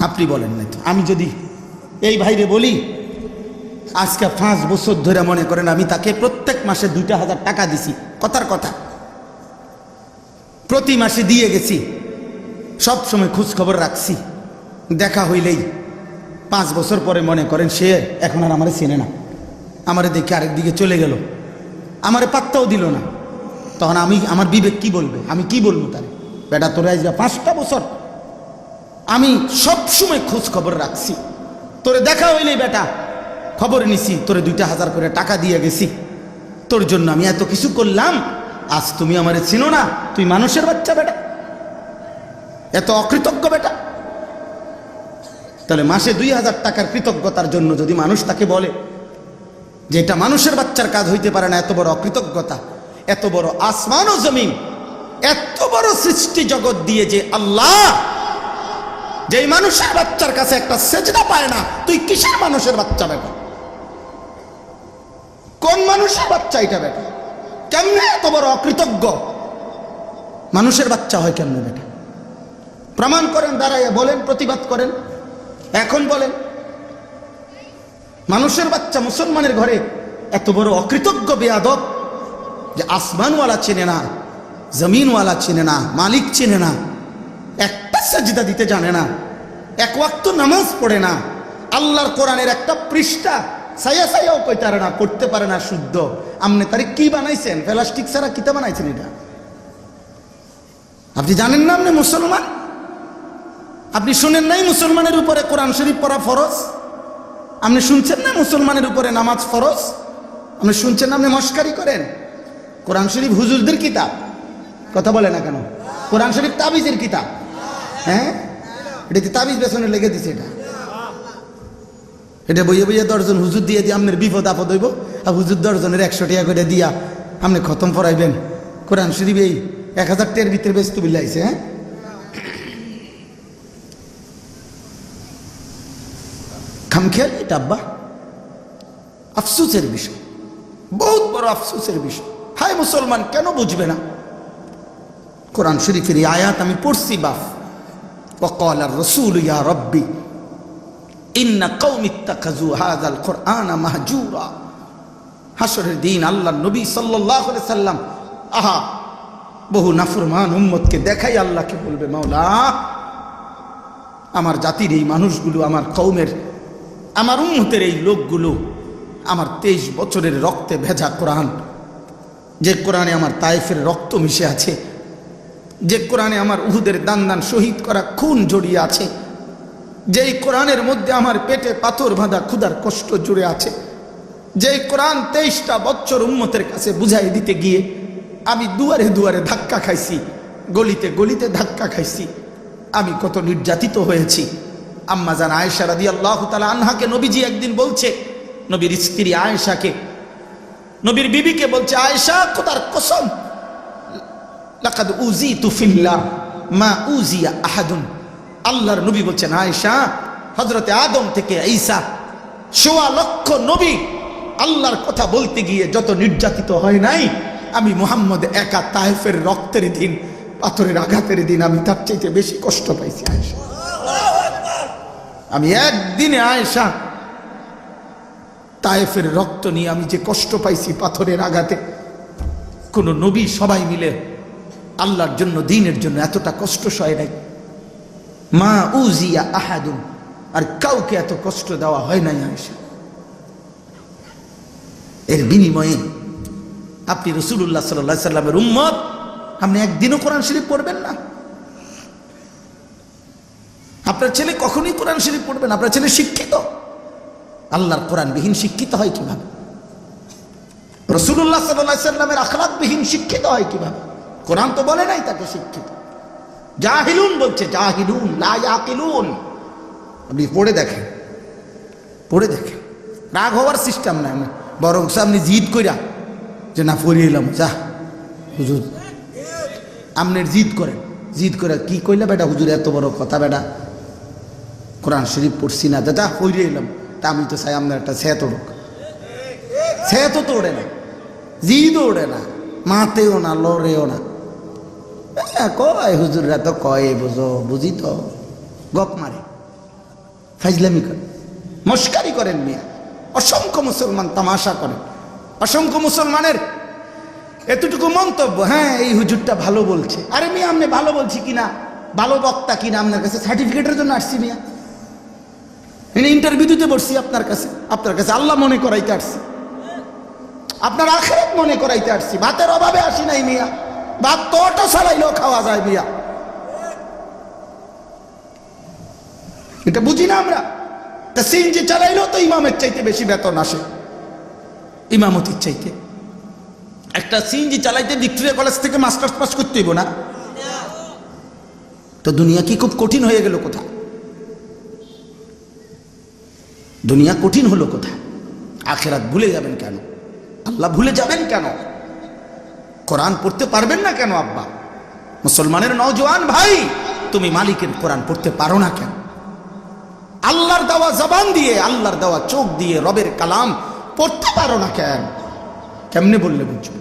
আপনি বলেন না তো? আমি যদি এই ভাইরে বলি আজকে 5 বছর ধরে মনে করেন আমি তাকে প্রত্যেক মাসে 2,000 টাকা দিছি, কথার কথা প্রতি মাসে দিয়ে গেছি, সব সময় খোঁজ খবর রাখছি, দেখা হইলেই 5 বছর পরে মনে করেন সে এখন আর আমারে চেনে না, আমারে দেখে আরেক দিকে চলে গেল, আমারে পাত্তাও দিল না, তখন আমি আমার বিবেক কি বলবে? আমি কি বলবো তারে? বেটা তোরে আজ 5টা বছর আমি সব সময় খোঁজ খবর রাখছি, তোরে দেখা হইলেই বেটা খবর নিছি, তোরে 2,000 করে টাকা দিয়ে গেছি, তোর জন্য আমি এত কিছু করলাম, আজ তুমি আমারে চিনো না, তুই মানুষের বাচ্চা বেটা, এত অকৃতজ্ঞ বেটা। তাহলে মাসে 2,000 টাকার কৃতজ্ঞতার জন্য যদি মানুষ তাকে বলে যে এটা মানুষের বাচ্চার কাজ হইতে পারে না, এত বড় অকৃতজ্ঞতা। এত বড় আসমান ও জমিন, এত বড় সৃষ্টি জগৎ দিয়ে যে আল্লাহ যেই মানুষের বাচ্চার কাছে একটা সেজদা পায় না, তুই কিসের মানুষের বাচ্চা বেটা? কোন মানুষের বাচ্চা এটা বেটা? কেমনে এত বড় অকৃতজ্ঞ মানুষের বাচ্চা হয় কেমনে বেটা? প্রমাণ করেন, দাঁড়াইয়া বলেন, প্রতিবাদ করেন, এখন বলেন। মানুষের বাচ্চা মুসলমানের ঘরে এত বড় অকৃতজ্ঞ বেয়াদব যে আসমানওয়ালা চেনে না, জমিনওয়ালা চেনে না, মালিক চেনে না, একটা সাজদা দিতে জানে না, এক ওয়াক্ত নামাজ পড়ে না, আল্লাহর কোরআনের একটা পৃষ্ঠা সাইয়া সাইয়াও কইতে পারে না, পড়তে পারে না শুদ্ধ। আপনি তারে কি বানাইছেন? প্লাস্টিক ছাড়া কিতা বানাইছেন এটা? আপনি জানেন না আপনি মুসলমান? আপনি শুনেন নাই মুসলমানের উপরে কোরআন শরীফ পড়া ফরজ? আপনি শুনছেন না মুসলমানের উপরে নামাজ ফরজ? আপনি শুনছেন না? আপনি মস্কারি করেন। কোরআন শরীফ হুজুরদের কিতাব, কথা বলে না কেন? কোরআন শরীফ তাবিজের কিতাব, হ্যাঁ, এটা তাবিজ বেসনে লেগে দিছে, এটা বইয়ে বইয়ে 10 জন হুজুর দিয়ে দিয়ে আপনার বিপদ আপদ হইব, আর হুজুর 10 জনের 100 টাকা করে দিয়া আপনি খতম পড়াইবেন। কোরআন শরীফ এই 1000 টাকার ভিতরে বেচতে বিলাইছে। হ্যাঁ, খামখেয়ালি এটা আব্বা, আফসোসের বিষয়, বহুত বড় আফসোসের বিষয়। হায় মুসলমান কেন বুঝবে না? কোরআন শরীফের এই আয়াত আমি পড়ছি, বাপ وقال الرسول يا ربي إن قوم اتخذوا هذا القرآن مهجورا। হাশরের দিন আল্লাহর নবী সাল্লাল্লাহু আলাইহি সাল্লাম আহা বহু নাফরমান উম্মতকে দেখাই আল্লাহকে বলবে, মাওলা আমার জাতির এই মানুষগুলো, আমার কওমের, আমার উম্মতের এই লোকগুলো আমার 23 বছরের রক্তে ভেজা কোরআন, যে কোরআনে আমার তায়েফের রক্ত মিশে আছে, যে কোরআনে আমার উহুদের দান দান শহীদ করা খুন জড়িয়ে আছে, যেই কোরআনের মধ্যে আমার পেটে পাথর বাঁধা ক্ষুধার কষ্ট জুড়ে আছে, যেই কোরআন 23টা বছর উম্মতের কাছে বুঝাই দিতে গিয়ে আমি দুয়ারে দুয়ারে ধাক্কা খাইছি, গলিতে গলিতে ধাক্কা খাইছি, আমি কত নির্যাতিত হয়েছি। আম্মা জান আয়েশা রাদিয়াল্লাহু তাআলা আনহাকে নবীজি একদিন বলছে, নবীর স্ত্রী আয়েশাকে, নবীর বিবিকে বলছে, আয়েশা খোদার কসম লাকাদ উযিতু ফিল্লাহ মা উযিয়া আহাদুন। আল্লাহর নবী বলছেন, আয়েশা হযরতে আদম থেকে ঈসা 1.25 লক্ষ নবী আল্লাহর কথা বলতে গিয়ে যত নির্যাতিত হয় নাই, আমি মুহাম্মদ একা তায়েফের রক্তের দিন, পাথরের আঘাতের দিন আমি তার চাইতে বেশি কষ্ট পাইছি। আয়েশা আমি একদিনে আয়েশা তায়েফের রক্ত নিয়ে আমি যে কষ্ট পাইছি পাথরের আঘাতে, কোন নবী সবাই মিলে আল্লাহর জন্য দ্বীনের জন্য এতটা কষ্ট সয় নাই। মা উজিয়া আহাদুন, আর কাউকে এত কষ্ট দেওয়া হয় নাই আয়েশা। এর বিনিময়ে আপনি রাসূলুল্লাহ সাল্লাল্লাহু আলাইহি সাল্লামের উম্মত, আপনি একদিনও কোরআন শরীফ পড়বেন না? আপনার ছেলে কখনোই কোরআন শরীফ পড়বেন? আপনার ছেলে শিক্ষিত? আল্লাহর কোরআন বিহীন শিক্ষিত হয় কিভাবে? রাসূলুল্লাহ সাল্লাল্লাহু আলাইহি সাল্লামের আখলাক বিহীন শিক্ষিত হয় কিভাবে? কোরআন তো বলে নাই তাকে শিক্ষিত। জাহিলুন বলছে, জাহিলুন লা ইয়াকিলুন। আপনি পড়ে দেখেন, পড়ে দেখেন। রাগ হওয়ার সিস্টেম নাই, বরং আপনি জিদ কইরা যে না পড়ে এলাম, যা হুজুর, আপনার জিদ করেন। জিদ করে কি কইলা বেটা, হুজুর এত বড় কথা বেটা, কোরআন শরীফ পড়ছি না, যা পড়ে এলাম। তা আমি তো চাই আপনার একটা ছেত উড়ুক। ছেত তো ওড়ে না, জিদও ওড়ে না, মাতেও না, লড়েও না। কয় হুজুররা তো কয়, বুঝো, বুঝি তো, গপ মারে, ফাইজলামি করে, মস্কারি করেন মিয়া। অসংখ্য মুসলমান তামাশা করেন। অসংখ্য মুসলমানের এতটুকু মন্তব্য, হ্যাঁ এই হুজুরটা ভালো বলছে। আরে মিয়া, আপনি ভালো বলছি কিনা, ভালো বক্তা কিনা, আপনার কাছে সার্টিফিকেটের জন্য আসছি মিয়া। ইন্টারভিউ দিতে বসছি আপনার কাছে, আপনার কাছে আল্লাহ মনে করাইতে আসছি, আপনার আখিরাত মনে করাইতে আসছি। ভাতের অভাবে আসি নাই মিয়া, ভাত তো অটো চালাইলেও খাওয়া যায় মিয়া। এটা বুঝি না আমরা? তা সিএনজি চালাইলেও তো ইমামের চাইতে বেশি বেতন আসে, ইমামতির চাইতে। একটা সিএনজি চালাইতে ভিক্টোরিয়া কলেজ থেকে মাস্টার্স পাস করতে হইব না? তো দুনিয়া কি খুব কঠিন হয়ে গেল কোথায়? দুনিয়া কঠিন হলো কোথায়? আখিরাত ভুলে যাবেন কেন? আল্লাহ ভুলে যাবেন কেন? কোরআন পড়তে পারবেন না কেন? আব্বা, মুসলমানের নওজোয়ান ভাই, তুমি মালিকের কোরআন পড়তে পারো না কেন? আল্লাহর দেওয়া জবান দিয়ে, আল্লাহর দেওয়া চোখ দিয়ে রবের কালাম পড়তে পারো না কেন? কেমনে বললে বুঝবো?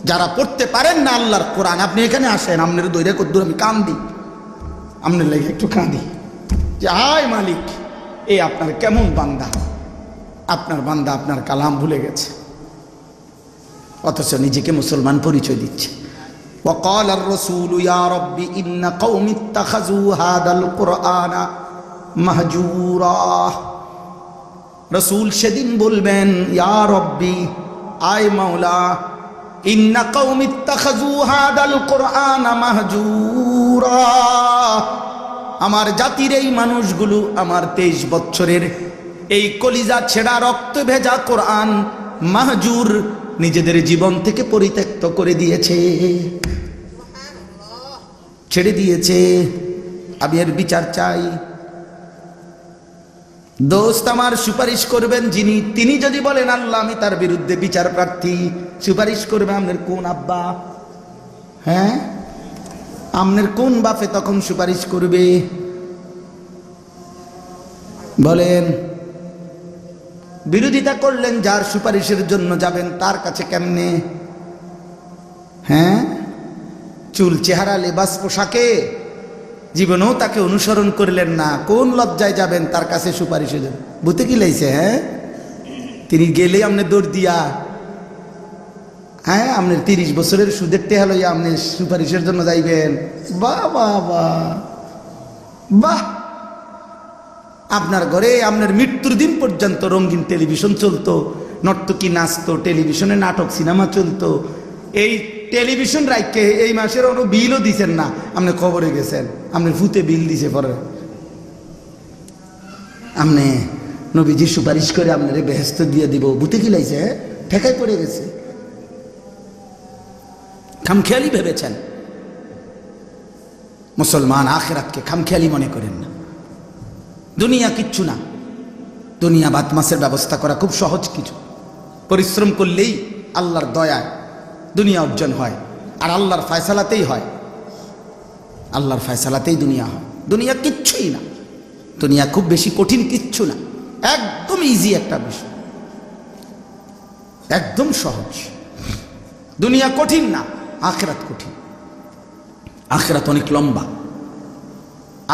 যারা পড়তে পারেন না আল্লাহর কোরআন, আপনি এখানে আসেন, আপনার দৈরা কদ্দুর আমি কান্দি, আপনার লেগে একটু কাঁদি যে হায় মালিক, এই আপনার কেমন বান্দা, আপনার বান্দা আপনার কালাম ভুলে গেছে, অথচ নিজেকে মুসলমান পরিচয় দিচ্ছে। وقال الرسول يا رب إن قوم اتخذوا هذا القرآن مهجورا। রসুল সেদিন বলবেন, ইয়া রব্বি, আয় মাওলা, ইন্না কওমি ইত্তাখাযু হাদাল কুরআন মাহজুরা। আমার জাতির এই মানুষগুলো আমার 23 বছরের এই কলিজা ছেঁড়া রক্ত ভেজা কোরআন মাহজুর, নিজেদের জীবন থেকে পরিত্যক্ত করে দিয়েছে, ছেড়ে দিয়েছে। আমি এর বিচার চাই। দোস্ত আমার সুপারিশ করবেন যিনি, তিনি যদি বলেন আল্লাহ আমি তার বিরুদ্ধে বিচার প্রার্থী, সুপারিশ করবে আপনার কোন আব্বা? হ্যাঁ, আপনার কোন বাপে তখন সুপারিশ করবে? বলেন। বিরোধিতা করলেন, যার সুপারিশের জন্য যাবেন তার কাছে কেমনে? হ্যাঁ, চুল, চেহারা, লেবাস, পোশাকে জীবনেও তাকে অনুসরণ করলেন না, কোন লজ্জায় যাবেন তার কাছে সুপারিশের জন্য? বুঝতে কি লাইছে? হ্যাঁ, তিনি গেলে আপনি দৌড় দিয়া, হ্যাঁ আপনার 30 বছরের সুদের টেহা লইয়া আপনি সুপারিশের জন্য যাইবেন? বাহ বাহ বাহ বাহ। আপনার ঘরে আপনার মৃত্যুর দিন পর্যন্ত রঙিন টেলিভিশন চলতো, নর্তকী নাচতো, টেলিভিশনে নাটক সিনেমা চলতো। এই টেলিভিশন রাখকে এই মাসের কোনো বিলও দিছেন না, আপনি খবরে গেছেন, আপনি ভূতে বিল দিছে পরে, আপনি নবীজি সুপারিশ করে আপনার বেহেস্ত দিয়ে দিব। ভূতে কি লাইছে? ঠেকায় পড়ে গেছে। খামখেয়ালি ভেবেছেন। মুসলমান আখিরাতকে খামখেয়ালি মনে করেন না। দুনিয়া কিচ্ছু না, দুনিয়া ভাত মাছের ব্যবস্থা করা খুব সহজ কিছু, পরিশ্রম করলেই আল্লাহর দয়ায় দুনিয়া অর্জন হয়, আর আল্লাহর ফয়সালাতেই হয়, আল্লাহর ফয়সালাতেই দুনিয়া হয়। দুনিয়া কিচ্ছুই না, দুনিয়া খুব বেশি কঠিন কিচ্ছু না, একদম ইজি একটা বিষয়, একদম সহজ। দুনিয়া কঠিন না, আখিরাত কঠিন। আখিরাত অনেক লম্বা,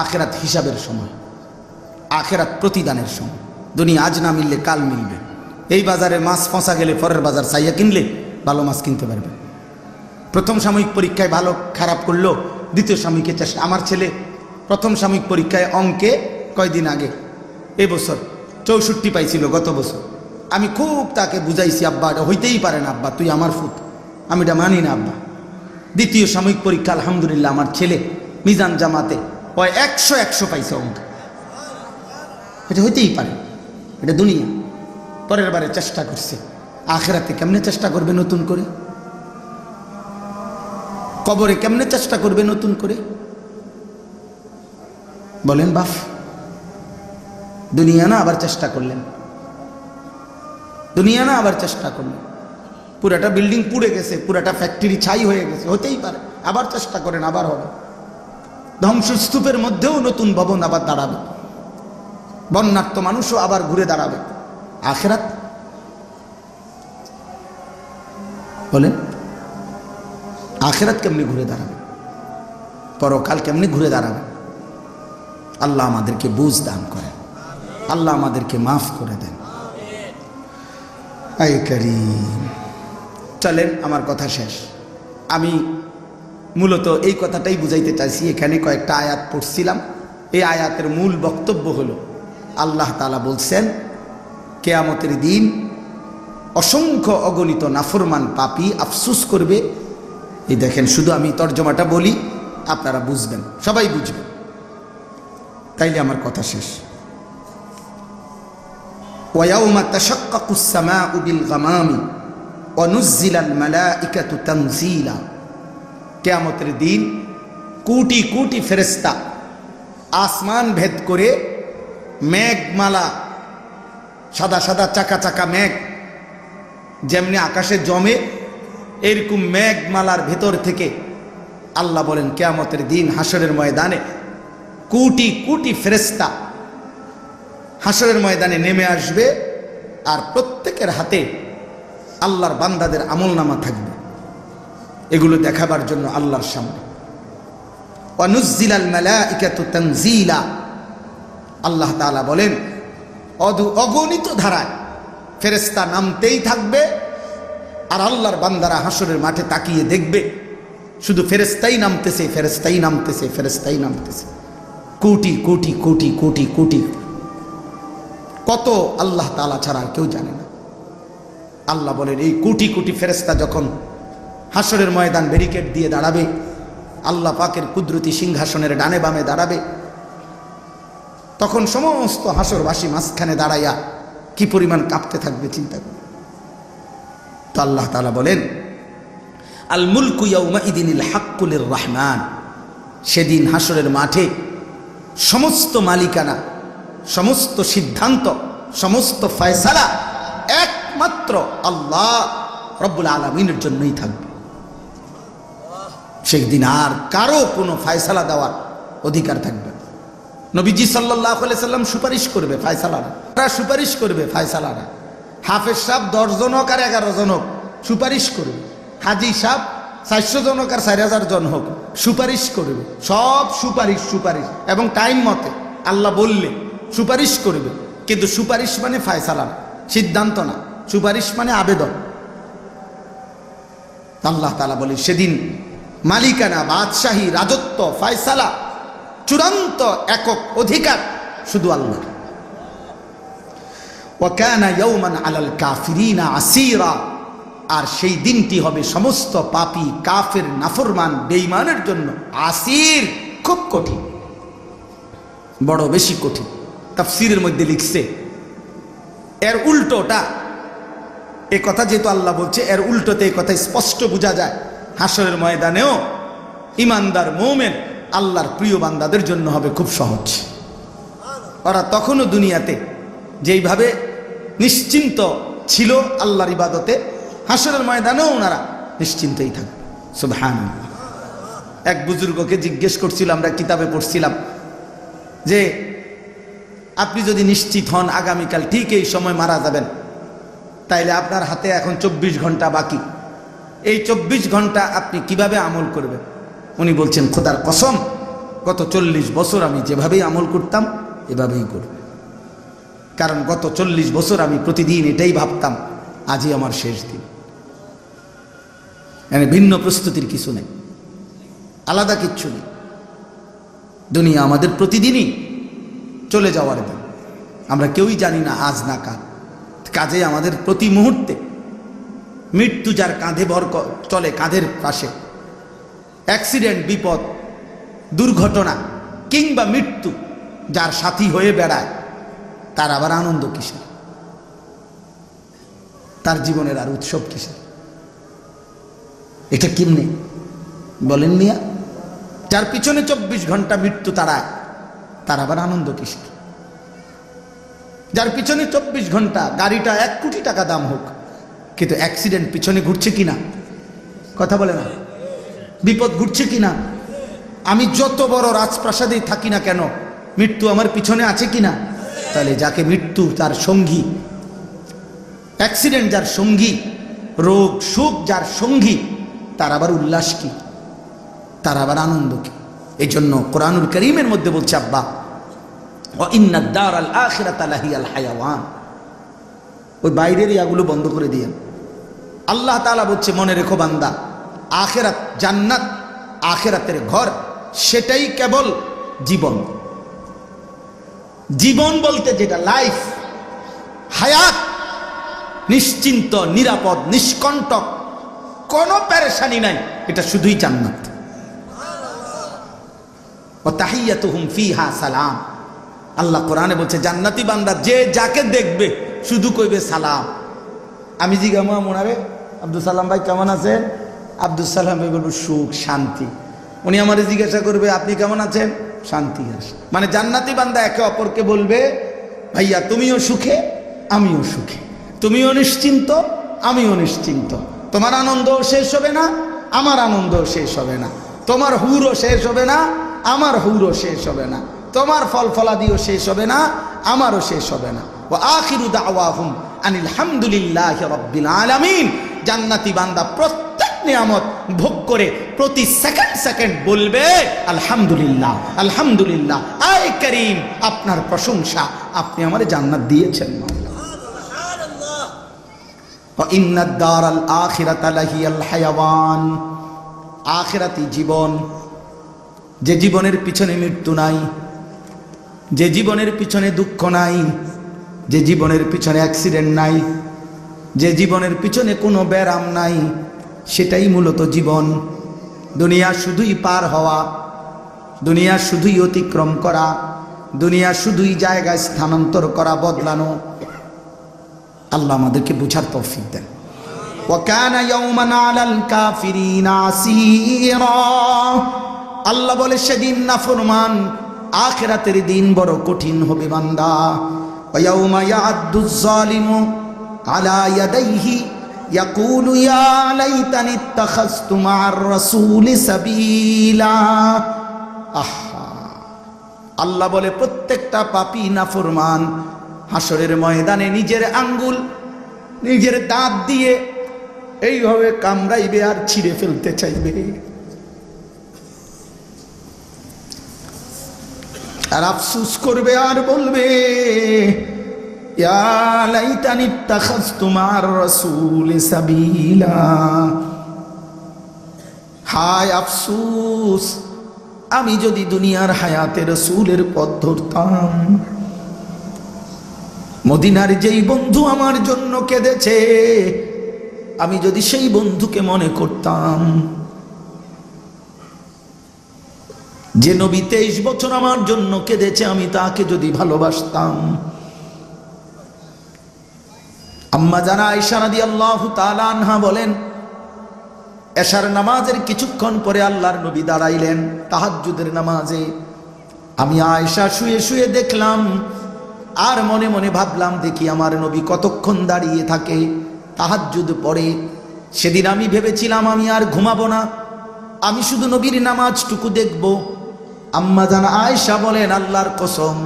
আখিরাত হিসাবের সময়, আখেরাত প্রতিদানের সময়। দুনিয়া আজ না মিললে কাল মিলবে। এই বাজারে মাছ ফসা গেলে পরের বাজার চাইয়া কিনলে ভালো মাছ কিনতে পারবে। প্রথম সাময়িক পরীক্ষায় ভালো খারাপ করলো, দ্বিতীয় সাময়িকের চেষ্টা। আমার ছেলে প্রথম সাময়িক পরীক্ষায় অঙ্কে কয়দিন আগে এবছর 64 পাইছিল গত বছর। আমি খুব তাকে বুঝাইছি, আব্বা এটা হইতেই পারে না আব্বা, তুই আমার ফুত, আমি এটা মানি না আব্বা। দ্বিতীয় সাময়িক পরীক্ষা আলহামদুলিল্লাহ আমার ছেলে মিজান জামাতে 100 পাইছে অঙ্ক। এটা হইতেই পারে, এটা দুনিয়া। পরের বারে চেষ্টা করছে, আখেরাতে কেমনে চেষ্টা করবে নতুন করে, কবরে কেমনে চেষ্টা করবে নতুন করে বলেন বাপ। দুনিয়া না আবার চেষ্টা করলেন, দুনিয়া না আবার চেষ্টা করলেন। পুরাটা বিল্ডিং পুড়ে গেছে, পুরাটা ফ্যাক্টরি ছাই হয়ে গেছে, হতেই পারে, আবার চেষ্টা করেন, আবার হবে। ধ্বংসস্তূপের মধ্যেও নতুন ভবন আবার দাঁড়াবে, বন্যার্ত মানুষও আবার ঘুরে দাঁড়াবে। আখেরাত বলেন, আখেরাত কেমনি ঘুরে দাঁড়াবে, পরকাল কেমনি ঘুরে দাঁড়াবে। আল্লাহ আমাদেরকে বুঝ দান করেন, আল্লাহ আমাদেরকে মাফ করে দেন। আয় কারীম, চলেন আমার কথা শেষ। আমি মূলত এই কথাটাই বুঝাইতে চাইছি। এখানে কয়েকটা আয়াত পড়ছিলাম। এই আয়াতের মূল বক্তব্য হলো আল্লাহ তাআলা বলছেন কিয়ামতের দিন অসংখ্য অগণিত নাফরমান পাপী আফসোস করবে। এই দেখেন, শুধু আমি তর্জমাটা বলি, আপনারা বুঝবেন, সবাই বুঝবেন, তাইলে আমার কথা শেষ। وَيَوْمَ تَشَقَّقُ السَّمَاءُ بِالْغَمَامِ وَنُزِّلَ الْمَلَائِكَةُ تَنزِيلًا। কিয়ামতের দিন কোটি কোটি ফেরেশতা আসমান ভেদ করে মেঘমালা, সাদা সাদা চাকা চাকা মেঘ যেমনি আকাশে জমে, এরকম মেঘমালার ভেতর থেকে আল্লাহ বলেন কিয়ামতের দিন হাসরের ময়দানে কোটি কোটি ফেরেশতা হাসরের ময়দানে নেমে আসবে। আর প্রত্যেকের হাতে আল্লাহর বান্দাদের আমলনামা থাকবে, এগুলো দেখাবার জন্য আল্লাহর সামনে। ওয়ানুজ্জিলাল মালাইকাতু তানজিলা, আল্লাহ তাআলা বলেন অগণিত ধারায় ফেরেশতা নামতেই থাকবে। আর আল্লাহর বান্দারা হাসরের মাঠে তাকিয়ে দেখবে শুধু ফেরেশতাই নামতেছে, ফেরেশতাই নামতেছে, ফেরেশতাই নামতেছে, কোটি কোটি কোটি কোটি কোটি। কত আল্লাহ তাআলা ছাড়া আর কেউ জানে না। আল্লাহ বলেন এই কোটি কোটি ফেরেশতা যখন হাসরের ময়দান ব্যারিকেড দিয়ে দাঁড়াবে, আল্লাহ পাকের কুদরতি সিংহাসনের ডানে বামে দাঁড়াবে, তখন সমস্ত হাসরবাসী মাঝখানে দাঁড়াইয়া কি পরিমাণ কাঁপতে থাকবে চিন্তা করুন। তো আল্লাহ তাআলা বলেন আল মুলকু ইয়াউমাইদিনিল হাক্কু লির রহমান। সেদিন হাসরের মাঠে সমস্ত মালিকানা, সমস্ত সিদ্ধান্ত, সমস্ত ফয়সালা একমাত্র আল্লাহ রব্বুল আলামিনের জন্যই থাকবে। সেই দিন আর কারো কোনো ফয়সালা দেওয়ার অধিকার থাকবে না। নবীজি সাল্লাল্লাহু আলাইহি সাল্লাম সুপারিশ করবে, ফয়সালা না, তারা সুপারিশ করবে, ফয়সালা না। হাফেজ সাহেব 10 জন হোক আর 11 জন হোক সুপারিশ করবে, হাজি সাহেব 400 জন হোক আর 4000 জন হোক সুপারিশ করবে, সব সুপারিশ সুপারিশ এবং টাইম মতে আল্লাহ বললে সুপারিশ করবে। কিন্তু সুপারিশ মানে ফয়সালা না, সিদ্ধান্ত না, সুপারিশ মানে আবেদন। আল্লাহ তাআলা বলে সেদিন মালিকানা, বাদশাহী, রাজত্ব, ফয়সালা, চূড়ান্ত একক অধিকার শুধু আল্লাহ। ওয়া কানা ইয়াওমান আলাল কাফিরিনা আসীরা। আর সেই দিনটি হবে সমস্ত পাপী, কাফের, নাফরমান, বেঈমানের জন্য আসীর, খুব কঠিন, বড় বেশি কঠিন। তাফসীরের মধ্যে লিখছে এর উল্টোটা, এ কথা যেহেতু আল্লাহ বলছে এর উল্টোতে এই কথা স্পষ্ট বোঝা যায় হাসরের ময়দানেও ইমানদার মুমিন আল্লাহর প্রিয় বান্দাদের জন্য হবে খুব সহজ। ওরা তখনও দুনিয়াতে যেইভাবে নিশ্চিন্ত ছিল আল্লাহর ইবাদতে, হাসরের ময়দানেও ওনারা নিশ্চিন্তই থাকবে। সুবহানাল্লাহ। এক বুজুর্গকে জিজ্ঞেস করছিলাম, আমরা কিতাবে পড়ছিলাম যে আপনি যদি নিশ্চিত হন আগামীকাল ঠিক এই সময় মারা যাবেন, তাইলে আপনার হাতে এখন 24 ঘন্টা বাকি, এই 24 ঘন্টা আপনি কিভাবে আমল করবেন? উনি বলছেন খোদার কসম, গত 40 বছর আমি যেভাবেই আমল করতাম এভাবেই করব। কারণ গত 40 বছর আমি প্রতিদিন এটাই ভাবতাম, আজই আমার শেষ দিন। মানে ভিন্ন প্রস্তুতির কিছু নেই, আলাদা কিচ্ছু নেই। দুনিয়া আমাদের প্রতিদিনই চলে যাওয়ার দিন, আমরা কেউই জানি না আজ না কাল। কাজে আমাদের প্রতি মুহূর্তে মৃত্যু যার কাঁধে ভর চলে, কাঁধের পাশে, অ্যাক্সিডেন্ট, বিপদ, দুর্ঘটনা কিংবা মৃত্যু যার সাথী হয়ে বেড়ায়, তার আবার আনন্দ কিসের? তার জীবনের আর উৎসব কিসের? এটা কেমনে বলেন মিয়া? যার পিছনে 24 ঘন্টা মৃত্যু তাড়ায়, তার আবার আনন্দ কিসের? যার পিছনে 24 ঘন্টা গাড়িটা 1 কোটি টাকা দাম হোক, কিন্তু অ্যাক্সিডেন্ট পিছনে ঘুরছে কিনা? কথা বলে না। বিপদ ঘুরছে কিনা? আমি যত বড় রাজপ্রাসাদেই থাকি না কেন, মৃত্যু আমার পিছনে আছে কিনা? তাহলে যাকে মৃত্যু তার সঙ্গী, অ্যাক্সিডেন্ট যার সঙ্গী, রোগ সুখ যার সঙ্গী, তার আবার উল্লাস কি? তার আবার আনন্দ কি? এই জন্য কোরআনুল কারীমের মধ্যে বলছে, আব্বা ওয়া ইন্নাদ দারাল আখিরাতা লাহিয়াল হায়াওয়ান। ওই বাইরের ইয়াগুলো বন্ধ করে দিয়েন। আল্লাহ তাআলা বলছে, মনে রেখো বান্দা, আখিরাত, জান্নাত, আখিরাতের ঘর, সেটাই কেবল জীবন। জীবন বলতে যেটা লাইফ, হায়াত, নিশ্চিন্ত, নিরাপদ, নিষ্কণ্টক, কোনো পেরেশানি নাই, এটা শুধুই জান্নাত। ওয়া তাহিয়াতুহুম ফিহা সালাম। আল্লাহ কোরআনে বলছে, জান্নাতি বান্দা যে যাকে দেখবে শুধু কইবে সালাম। আমি জিজ্ঞামা মোনারে, আব্দুল সালাম ভাই কেমন আছেন? আব্দুল সালাম ভাই বলবো সুখ, শান্তি। উনি আমারে জিজ্ঞাসা করবে, আপনি কেমন আছেন? শান্তি আসে। মানে জান্নাতি বান্দা একে অপরকে বলবে, ভাইয়া তুমিও সুখে, আমিও সুখে, তুমিও নিশ্চিন্ত, আমিও নিশ্চিন্ত, তোমার আনন্দ শেষ হবে না, আমার আনন্দ শেষ হবে না, তোমার হুরও শেষ হবে না, আমার হুরও শেষ হবে না, তোমার ফল ফলাদিও শেষ হবে না, আমারও শেষ হবে না। ওয়া আখিরু দাওয়াহুম আনিল হামদুলিল্লাহি রাব্বিল আলামিন। জান্নাতি বান্দা প্রত্যেক নিয়ামত ভোগ করে প্রতি সেকেন্ড সেকেন্ড বলবে, আলহামদুলিল্লাহ, আলহামদুলিল্লাহ, আয় করিম, আপনার প্রশংসা, আপনি আমারে জান্নাত দিয়েছেন। সুবহানাল্লাহ। ওয়া ইন্নাদ দারাল আখিরাতা লাহিয়াল হায়াওয়ান। আখিরাতি জীবন, যে জীবনের পিছনে মৃত্যু নাই, যে জীবনের পিছনে দুঃখ নাই, যে জীবনের পিছনে অ্যাক্সিডেন্ট নাই, যে জীবনের পিছনে কোনো ব্যারাম নাই, সেটাই মূলত জীবন। দুনিয়া শুধুই পার হওয়া, দুনিয়া শুধুই অতিক্রম করা, দুনিয়া শুধুই জায়গায় স্থানান্তর করা, বদলানো। আল্লাহ আমাদেরকে বুঝার তৌফিক দেন। ওয়া কানা ইয়াওমান আলাল কাফিরিনা আসীরা। আল্লাহ বলে, সেদিন নাফরমান, আখিরাতের দিন বড় কঠিন হবে বান্দা। ওয়া ইয়াউমা ইয়া'আদ্দুজ যালিমু আলা ইয়াদাইহি ইয়াকুলু ইয়া লাইতানি ইত্তাখাযতু মা'আর রাসূলি সাবিলা। আহা, আল্লাহ বলে, প্রত্যেকটা পাপী নাফরমান হাসরের ময়দানে নিজের আঙ্গুল, নিজের দাঁত দিয়ে এইভাবে কামড়াইবে আর ছিঁড়ে ফেলতে চাইবে, আর আফসোস করবে আর বলবে, ইয়া লাইতানি ইত্তাখাযতু মা'আর রাসূলি সাবিলা। হায় আফসোস, আমি যদি দুনিয়ার হায়াতে রাসূলের পথ ধরতাম। মদিনার যেই বন্ধু আমার জন্য কেঁদেছে, আমি যদি সেই বন্ধুকে মনে করতাম। যে নবী 23 বছর আমার জন্য কেঁদেছে, আমি তাকে যদি ভালোবাসতাম। আম্মা জানা আয়েশা রাদিয়াল্লাহু তাআলা আনহা বলেন, এশার নামাজের কিছুক্ষণ পরে আল্লাহর নবী দাঁড়াইলেন তাহাজ্জুদের নামাজে। আমি আয়েশা শুয়ে শুয়ে দেখলাম, আর মনে মনে ভাবলাম, দেখি আমার নবী কতক্ষণ দাঁড়িয়ে থাকে, তাহাজ্জুদ পড়ে। সেদিন আমি ভেবেছিলাম আমি আর ঘুমাবো না, আমি শুধু নবীর নামাজটুকু দেখব। আম্মা জান আয়েশা বলেন, আল্লাহর কসম,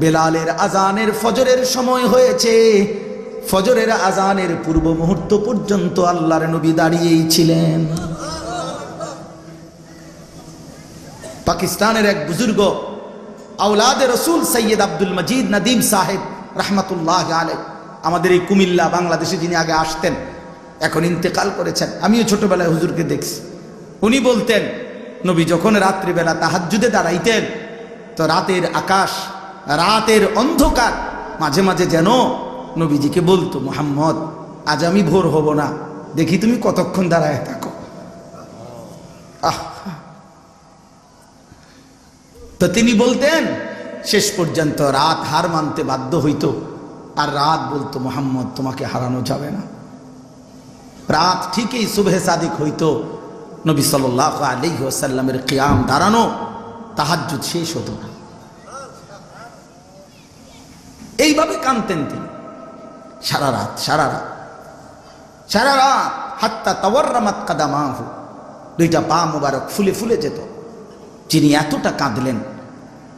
বেলালের আজানের ফজরের সময় হয়েছে, ফজরের আজানের পূর্ব মুহূর্ত পর্যন্ত আল্লাহর নবী দাঁড়িয়েই ছিলেন। পাকিস্তানের এক বুজুর্গ আওলাদে রসুল সৈয়দ আব্দুল মজিদ নদীম সাহেব রাহমাতুল্লাহ আলাইহি, আমাদের এই কুমিল্লা বাংলাদেশে যিনি আগে আসতেন, এখন ইন্তেকাল করেছেন, আমিও ছোটবেলায় হুজুরকে দেখছি। উনি বলতেন নবী যখন রাত্রিবেলা তাহাজ্জুদে দাঁড়াইতেন তো রাতের আকাশ, রাতের অন্ধকার মাঝে মাঝে যেন নবীজিকে বলতো, মুহাম্মদ আজ আমি ভোর হব না, দেখি তুমি কতক্ষণ দাঁড়ায় থাকো। তো তিনি বলতেন শেষ পর্যন্ত রাত হার মানতে বাধ্য হইতো, আর রাত বলতো মুহাম্মদ তোমাকে হারানো যাবে না। রাত ঠিকই সুবহে সাদিক হইতো, নবী সাল্লাল্লাহু আলাইহি ওয়াসাল্লামের কিয়াম দাঁড়ানো, তাহাজ্জুদ শেষ হতো না। এইভাবে কাঁদতেন তিনি সারা রাত সারা রাত সারা রাত, হাত্তা তাওয়াররামাত কাদামাহু, দুইটা পা মোবারক ফুলে ফুলে যেত। যিনি এতটা কাঁদলেন,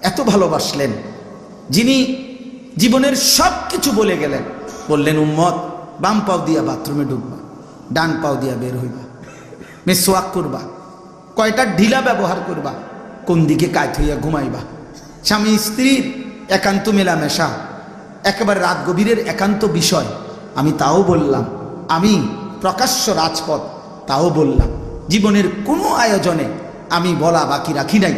এত ভালোবাসলেন, যিনি জীবনের সব কিছু বলে গেলেন, বললেন উম্মত বাম পাও দিয়া বাথরুমে ঢুকবা, ডান পাও দিয়া বের হইবা, মিসওয়াক করবা, কয়টা ঢিলা ব্যবহার করবা, কোন দিকে কাত হইয়া ঘুমাইবা, স্বামী স্ত্রীর একান্ত মেলামেশা, একেবারে রাত গভীরের একান্ত বিষয় আমি তাও বললাম, আমি প্রকাশ্য রাজপথ তাও বললাম। জীবনের কোনো আয়োজনে আমি বলা বাকি রাখি নাই,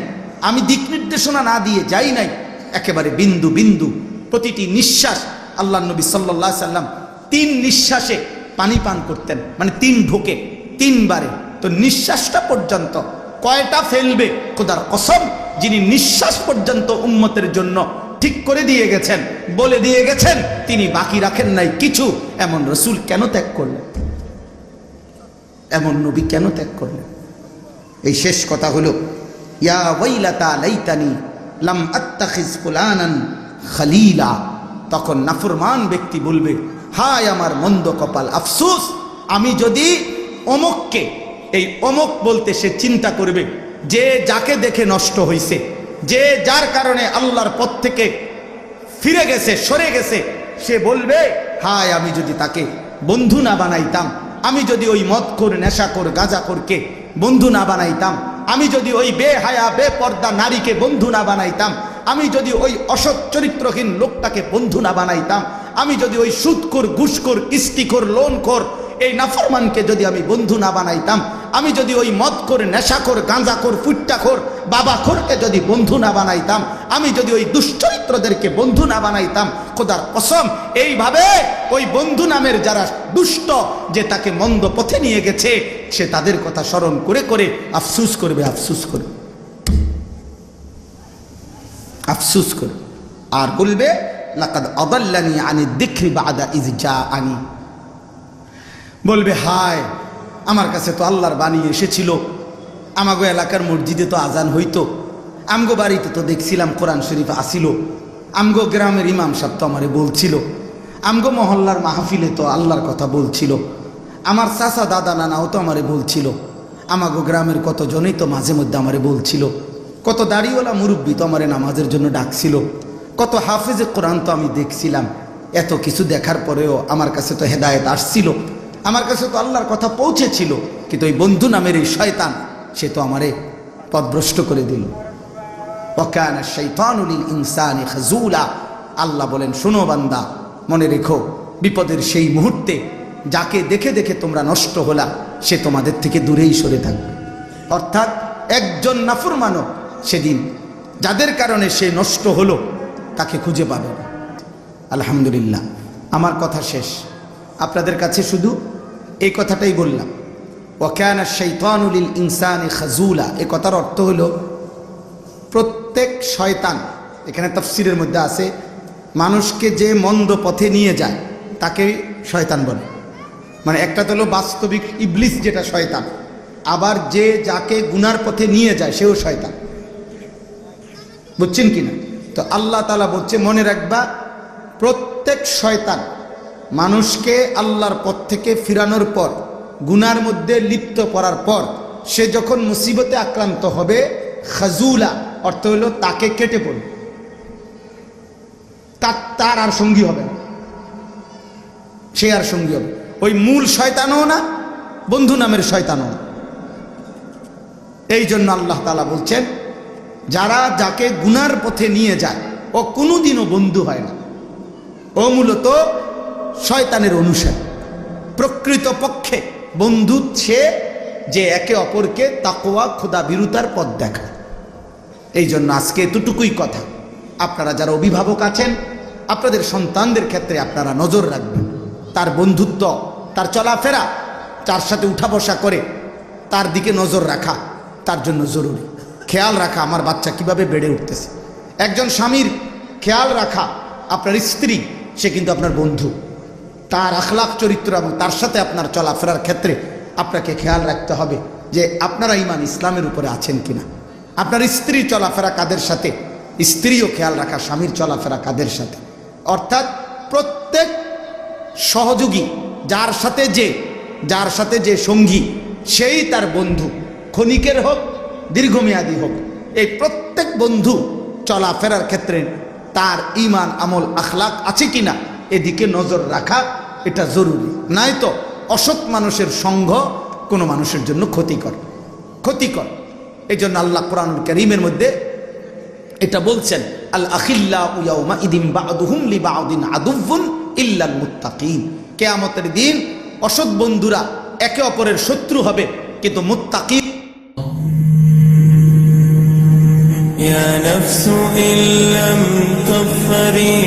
আমি দিক নির্দেশনা না দিয়ে যাই নাই, একেবারে বিন্দু বিন্দু প্রতিটি নিঃশ্বাস। আল্লাহ নবী সাল্লাল্লাহু আলাইহি সাল্লাম 3 নিঃশ্বাসে পানি পান করতেন, মানে 3 ঢোকে 3 বারে। তো নিঃশ্বাসটা পর্যন্ত কয়টা ফেলবে, খোদার কসম, যিনি নিঃশ্বাস পর্যন্ত উম্মতের জন্য ঠিক করে দিয়ে গেছেন, বলে দিয়ে গেছেন, তিনি বাকি রাখেন নাই কিছু। এমন রসুল কেন ত্যাগ করলেন? এমন নবী কেন ত্যাগ করলেন? এই শেষ কথা হলো, ইয়া ওয়াইলাতা লাইতানি লাম আত্তাখিজ ফুলানান খলিলা। তখন নাফরমান ব্যক্তি বলবে, হায় আমার মন্দ কপাল, আফসোস, আমি যদি অমুককে, এই অমুক বলতে সে চিন্তা করবে যে যাকে দেখে নষ্ট হইছে, যে যার কারণে আল্লাহর পথ থেকে ফিরে গেছে, সরে গেছে, সে বলবে হায় আমি যদি তাকে বন্ধু না বানাইতাম, আমি যদি ওই মদখোর, নেশাখোর, গাঁজাখোরকে বন্ধু না বানাইতাম, আমি যদি ওই বেহায়া বেপর্দা নারীকে বন্ধু না বানাইতাম, আমি যদি ওই অসৎ চরিত্রহীন লোকটাকে বন্ধু না বানাইতাম, আমি যদি ওই সুদখোর, ঘুষখোর, ইস্তিখোর, লোনখোর, এই নাফরমানকে যদি আমি বন্ধু না বানাইতাম, আমি যদি ওই মদখোর, নেশাখোর, গাঁজাখোর, ফুট্টাখোর, বাবাখোরকে যদি বন্ধু না বানাইতাম, আমি যদি ওই দুশ্চরিত্রদেরকে বন্ধু না বানাইতাম, খোদার কসম, এইভাবে ওই বন্ধু নামের যারা দুষ্ট, যে তাকে মন্দ পথে নিয়ে গেছে, সে তাদের কথা স্মরণ করে করে আফসুস করবে, আফসুস করবে, আফসুস করবে, আর বলবে লাকাদ আদাল্লানি আনি যিকরি বাদা ইয জাআনি। বলবে হায় আমার কাছে তো আল্লাহর বাণী এসেছিল, আমাগো এলাকার মসজিদে তো আজান হইতো, আমগো বাড়িতে তো দেখছিলাম কোরআন শরীফ আসিল, আমগো গ্রামের ইমাম সাহেব তো আমারে বলছিল, আমগো মহল্লার মাহফিলে তো আল্লাহর কথা বলছিল, আমার চাচা দাদা নানাও তো আমারে বলছিল, আমাগো গ্রামের কতজনেই তো মাঝে মধ্যে আমারে বলছিল, কত দাড়িওয়ালা মুরব্বী তো আমারে নামাজের জন্য ডাকছিল, কত হাফেজে কোরআন তো আমি দেখছিলাম। এত কিছু দেখার পরেও আমার কাছে তো হেদায়েত আসছিল, আমার কাছে তো আল্লাহর কথা পৌঁছেছিল, কিন্তু ওই বন্ধু নামের এই শয়তান, সে তো আমারে পথভ্রষ্ট করে দিল। ওয়াকানা শাইতানু লিল ইনসানি খাজুলা। আল্লাহ বলেন, শোনো বান্দা, মনে রেখো, বিপদের সেই মুহূর্তে যাকে দেখে দেখে তোমরা নষ্ট হলা, সে তোমাদের থেকে দূরেই সরে থাকবে। অর্থাৎ একজন নাফরমানও সেদিন যাদের কারণে সে নষ্ট হলো, তাকে খুঁজে পাবে না। আলহামদুলিল্লাহ, আমার কথা শেষ, আপনাদের কাছে শুধু এই কথাটাই বললাম, ওয়াকানা শাইতানু লিল ইনসানি খাজুলা। এই কথার অর্থ হলো প্রত্যেক শয়তান, এখানে তাফসীরের মধ্যে আছে, মানুষকে যে মন্দ পথে নিয়ে যায় তাকে শয়তান বলে। মানে একটা তো হলো বাস্তবিক ইবলিস, যেটা শয়তান, আবার যে যাকে গুনার পথে নিয়ে যায় সেও শয়তান। বুঝছেন কিনা? তো আল্লাহ তাআলা বলছে, মনে রাখবা, প্রত্যেক শয়তান মানুষকে আল্লাহর পথ থেকে ফিরানোর পর, গুনার মধ্যে লিপ্ত করার পর, সে যখন মুসিবতে আক্রান্ত হবে, খাজুলা অর্থ হলো তাকে কেটে পড়বে, তার আর সঙ্গী হবে না, সে আর সঙ্গী হবে। ওই মূল শয়তানও না, বন্ধু নামের শয়তানও না। এই জন্য আল্লাহ তাআলা বলছেন, যারা যাকে গুনার পথে নিয়ে যায় ও কোনোদিনও বন্ধু হয় না। ও মূলত শয়তানের অনুসারী। প্রকৃত পক্ষে বন্ধু সে যে একে অপরকে তাকওয়া খোদা বিরুতার পথ দেখায়। এই জন্য আজকে এতটুকুই কথা, আপনারা যারা অভিভাবক আছেন আপনাদের সন্তানদের ক্ষেত্রে আপনারা নজর রাখবেন। তার বন্ধুত্ব, তার চলাফেরা, তার সাথে উঠা বসা করে তার দিকে নজর রাখা তার জন্য জরুরি। খেয়াল রাখা আমার বাচ্চা কিভাবে বেড়ে উঠতেছে। একজন স্বামীর খেয়াল রাখা, আপনার স্ত্রী সে কিন্তু আপনার বন্ধু, তার আখলাক চরিত্র এবং তার সাথে আপনার চলাফেরার ক্ষেত্রে আপনাকে খেয়াল রাখতে হবে যে আপনারা ঈমান ইসলামের উপরে আছেন কিনা। আপনার স্ত্রী চলাফেরা কাদের সাথে, স্ত্রীও খেয়াল রাখা স্বামীর চলাফেরা কাদের সাথে। অর্থাৎ প্রত্যেক সহযোগী, যার সাথে যে সঙ্গী সেই তার বন্ধু, ক্ষণিকের হোক দীর্ঘমেয়াদী হোক। এই প্রত্যেক বন্ধু চলাফেরার ক্ষেত্রে তার ঈমান আমল আখলাক আছে কিনা এদিকে নজর রাখা এটা জরুরি। নাই তো অসৎ মানুষের সঙ্গ কোনো মানুষের জন্য ক্ষতিকর। এই জন্য আল্লাহ কোরআনুল কারীমের মধ্যে এটা বলছেন, আল আখিল্লাউ ইয়াউমা ইদিন বা'দুহুম লিবা'দিন আদুউন ইল্লাল মুত্তাকিন। কিয়ামতের দিন অসৎ বন্ধুরা একে অপরের শত্রু হবে, কিন্তু মুত্তাকি। يا نفس إن لم تظفري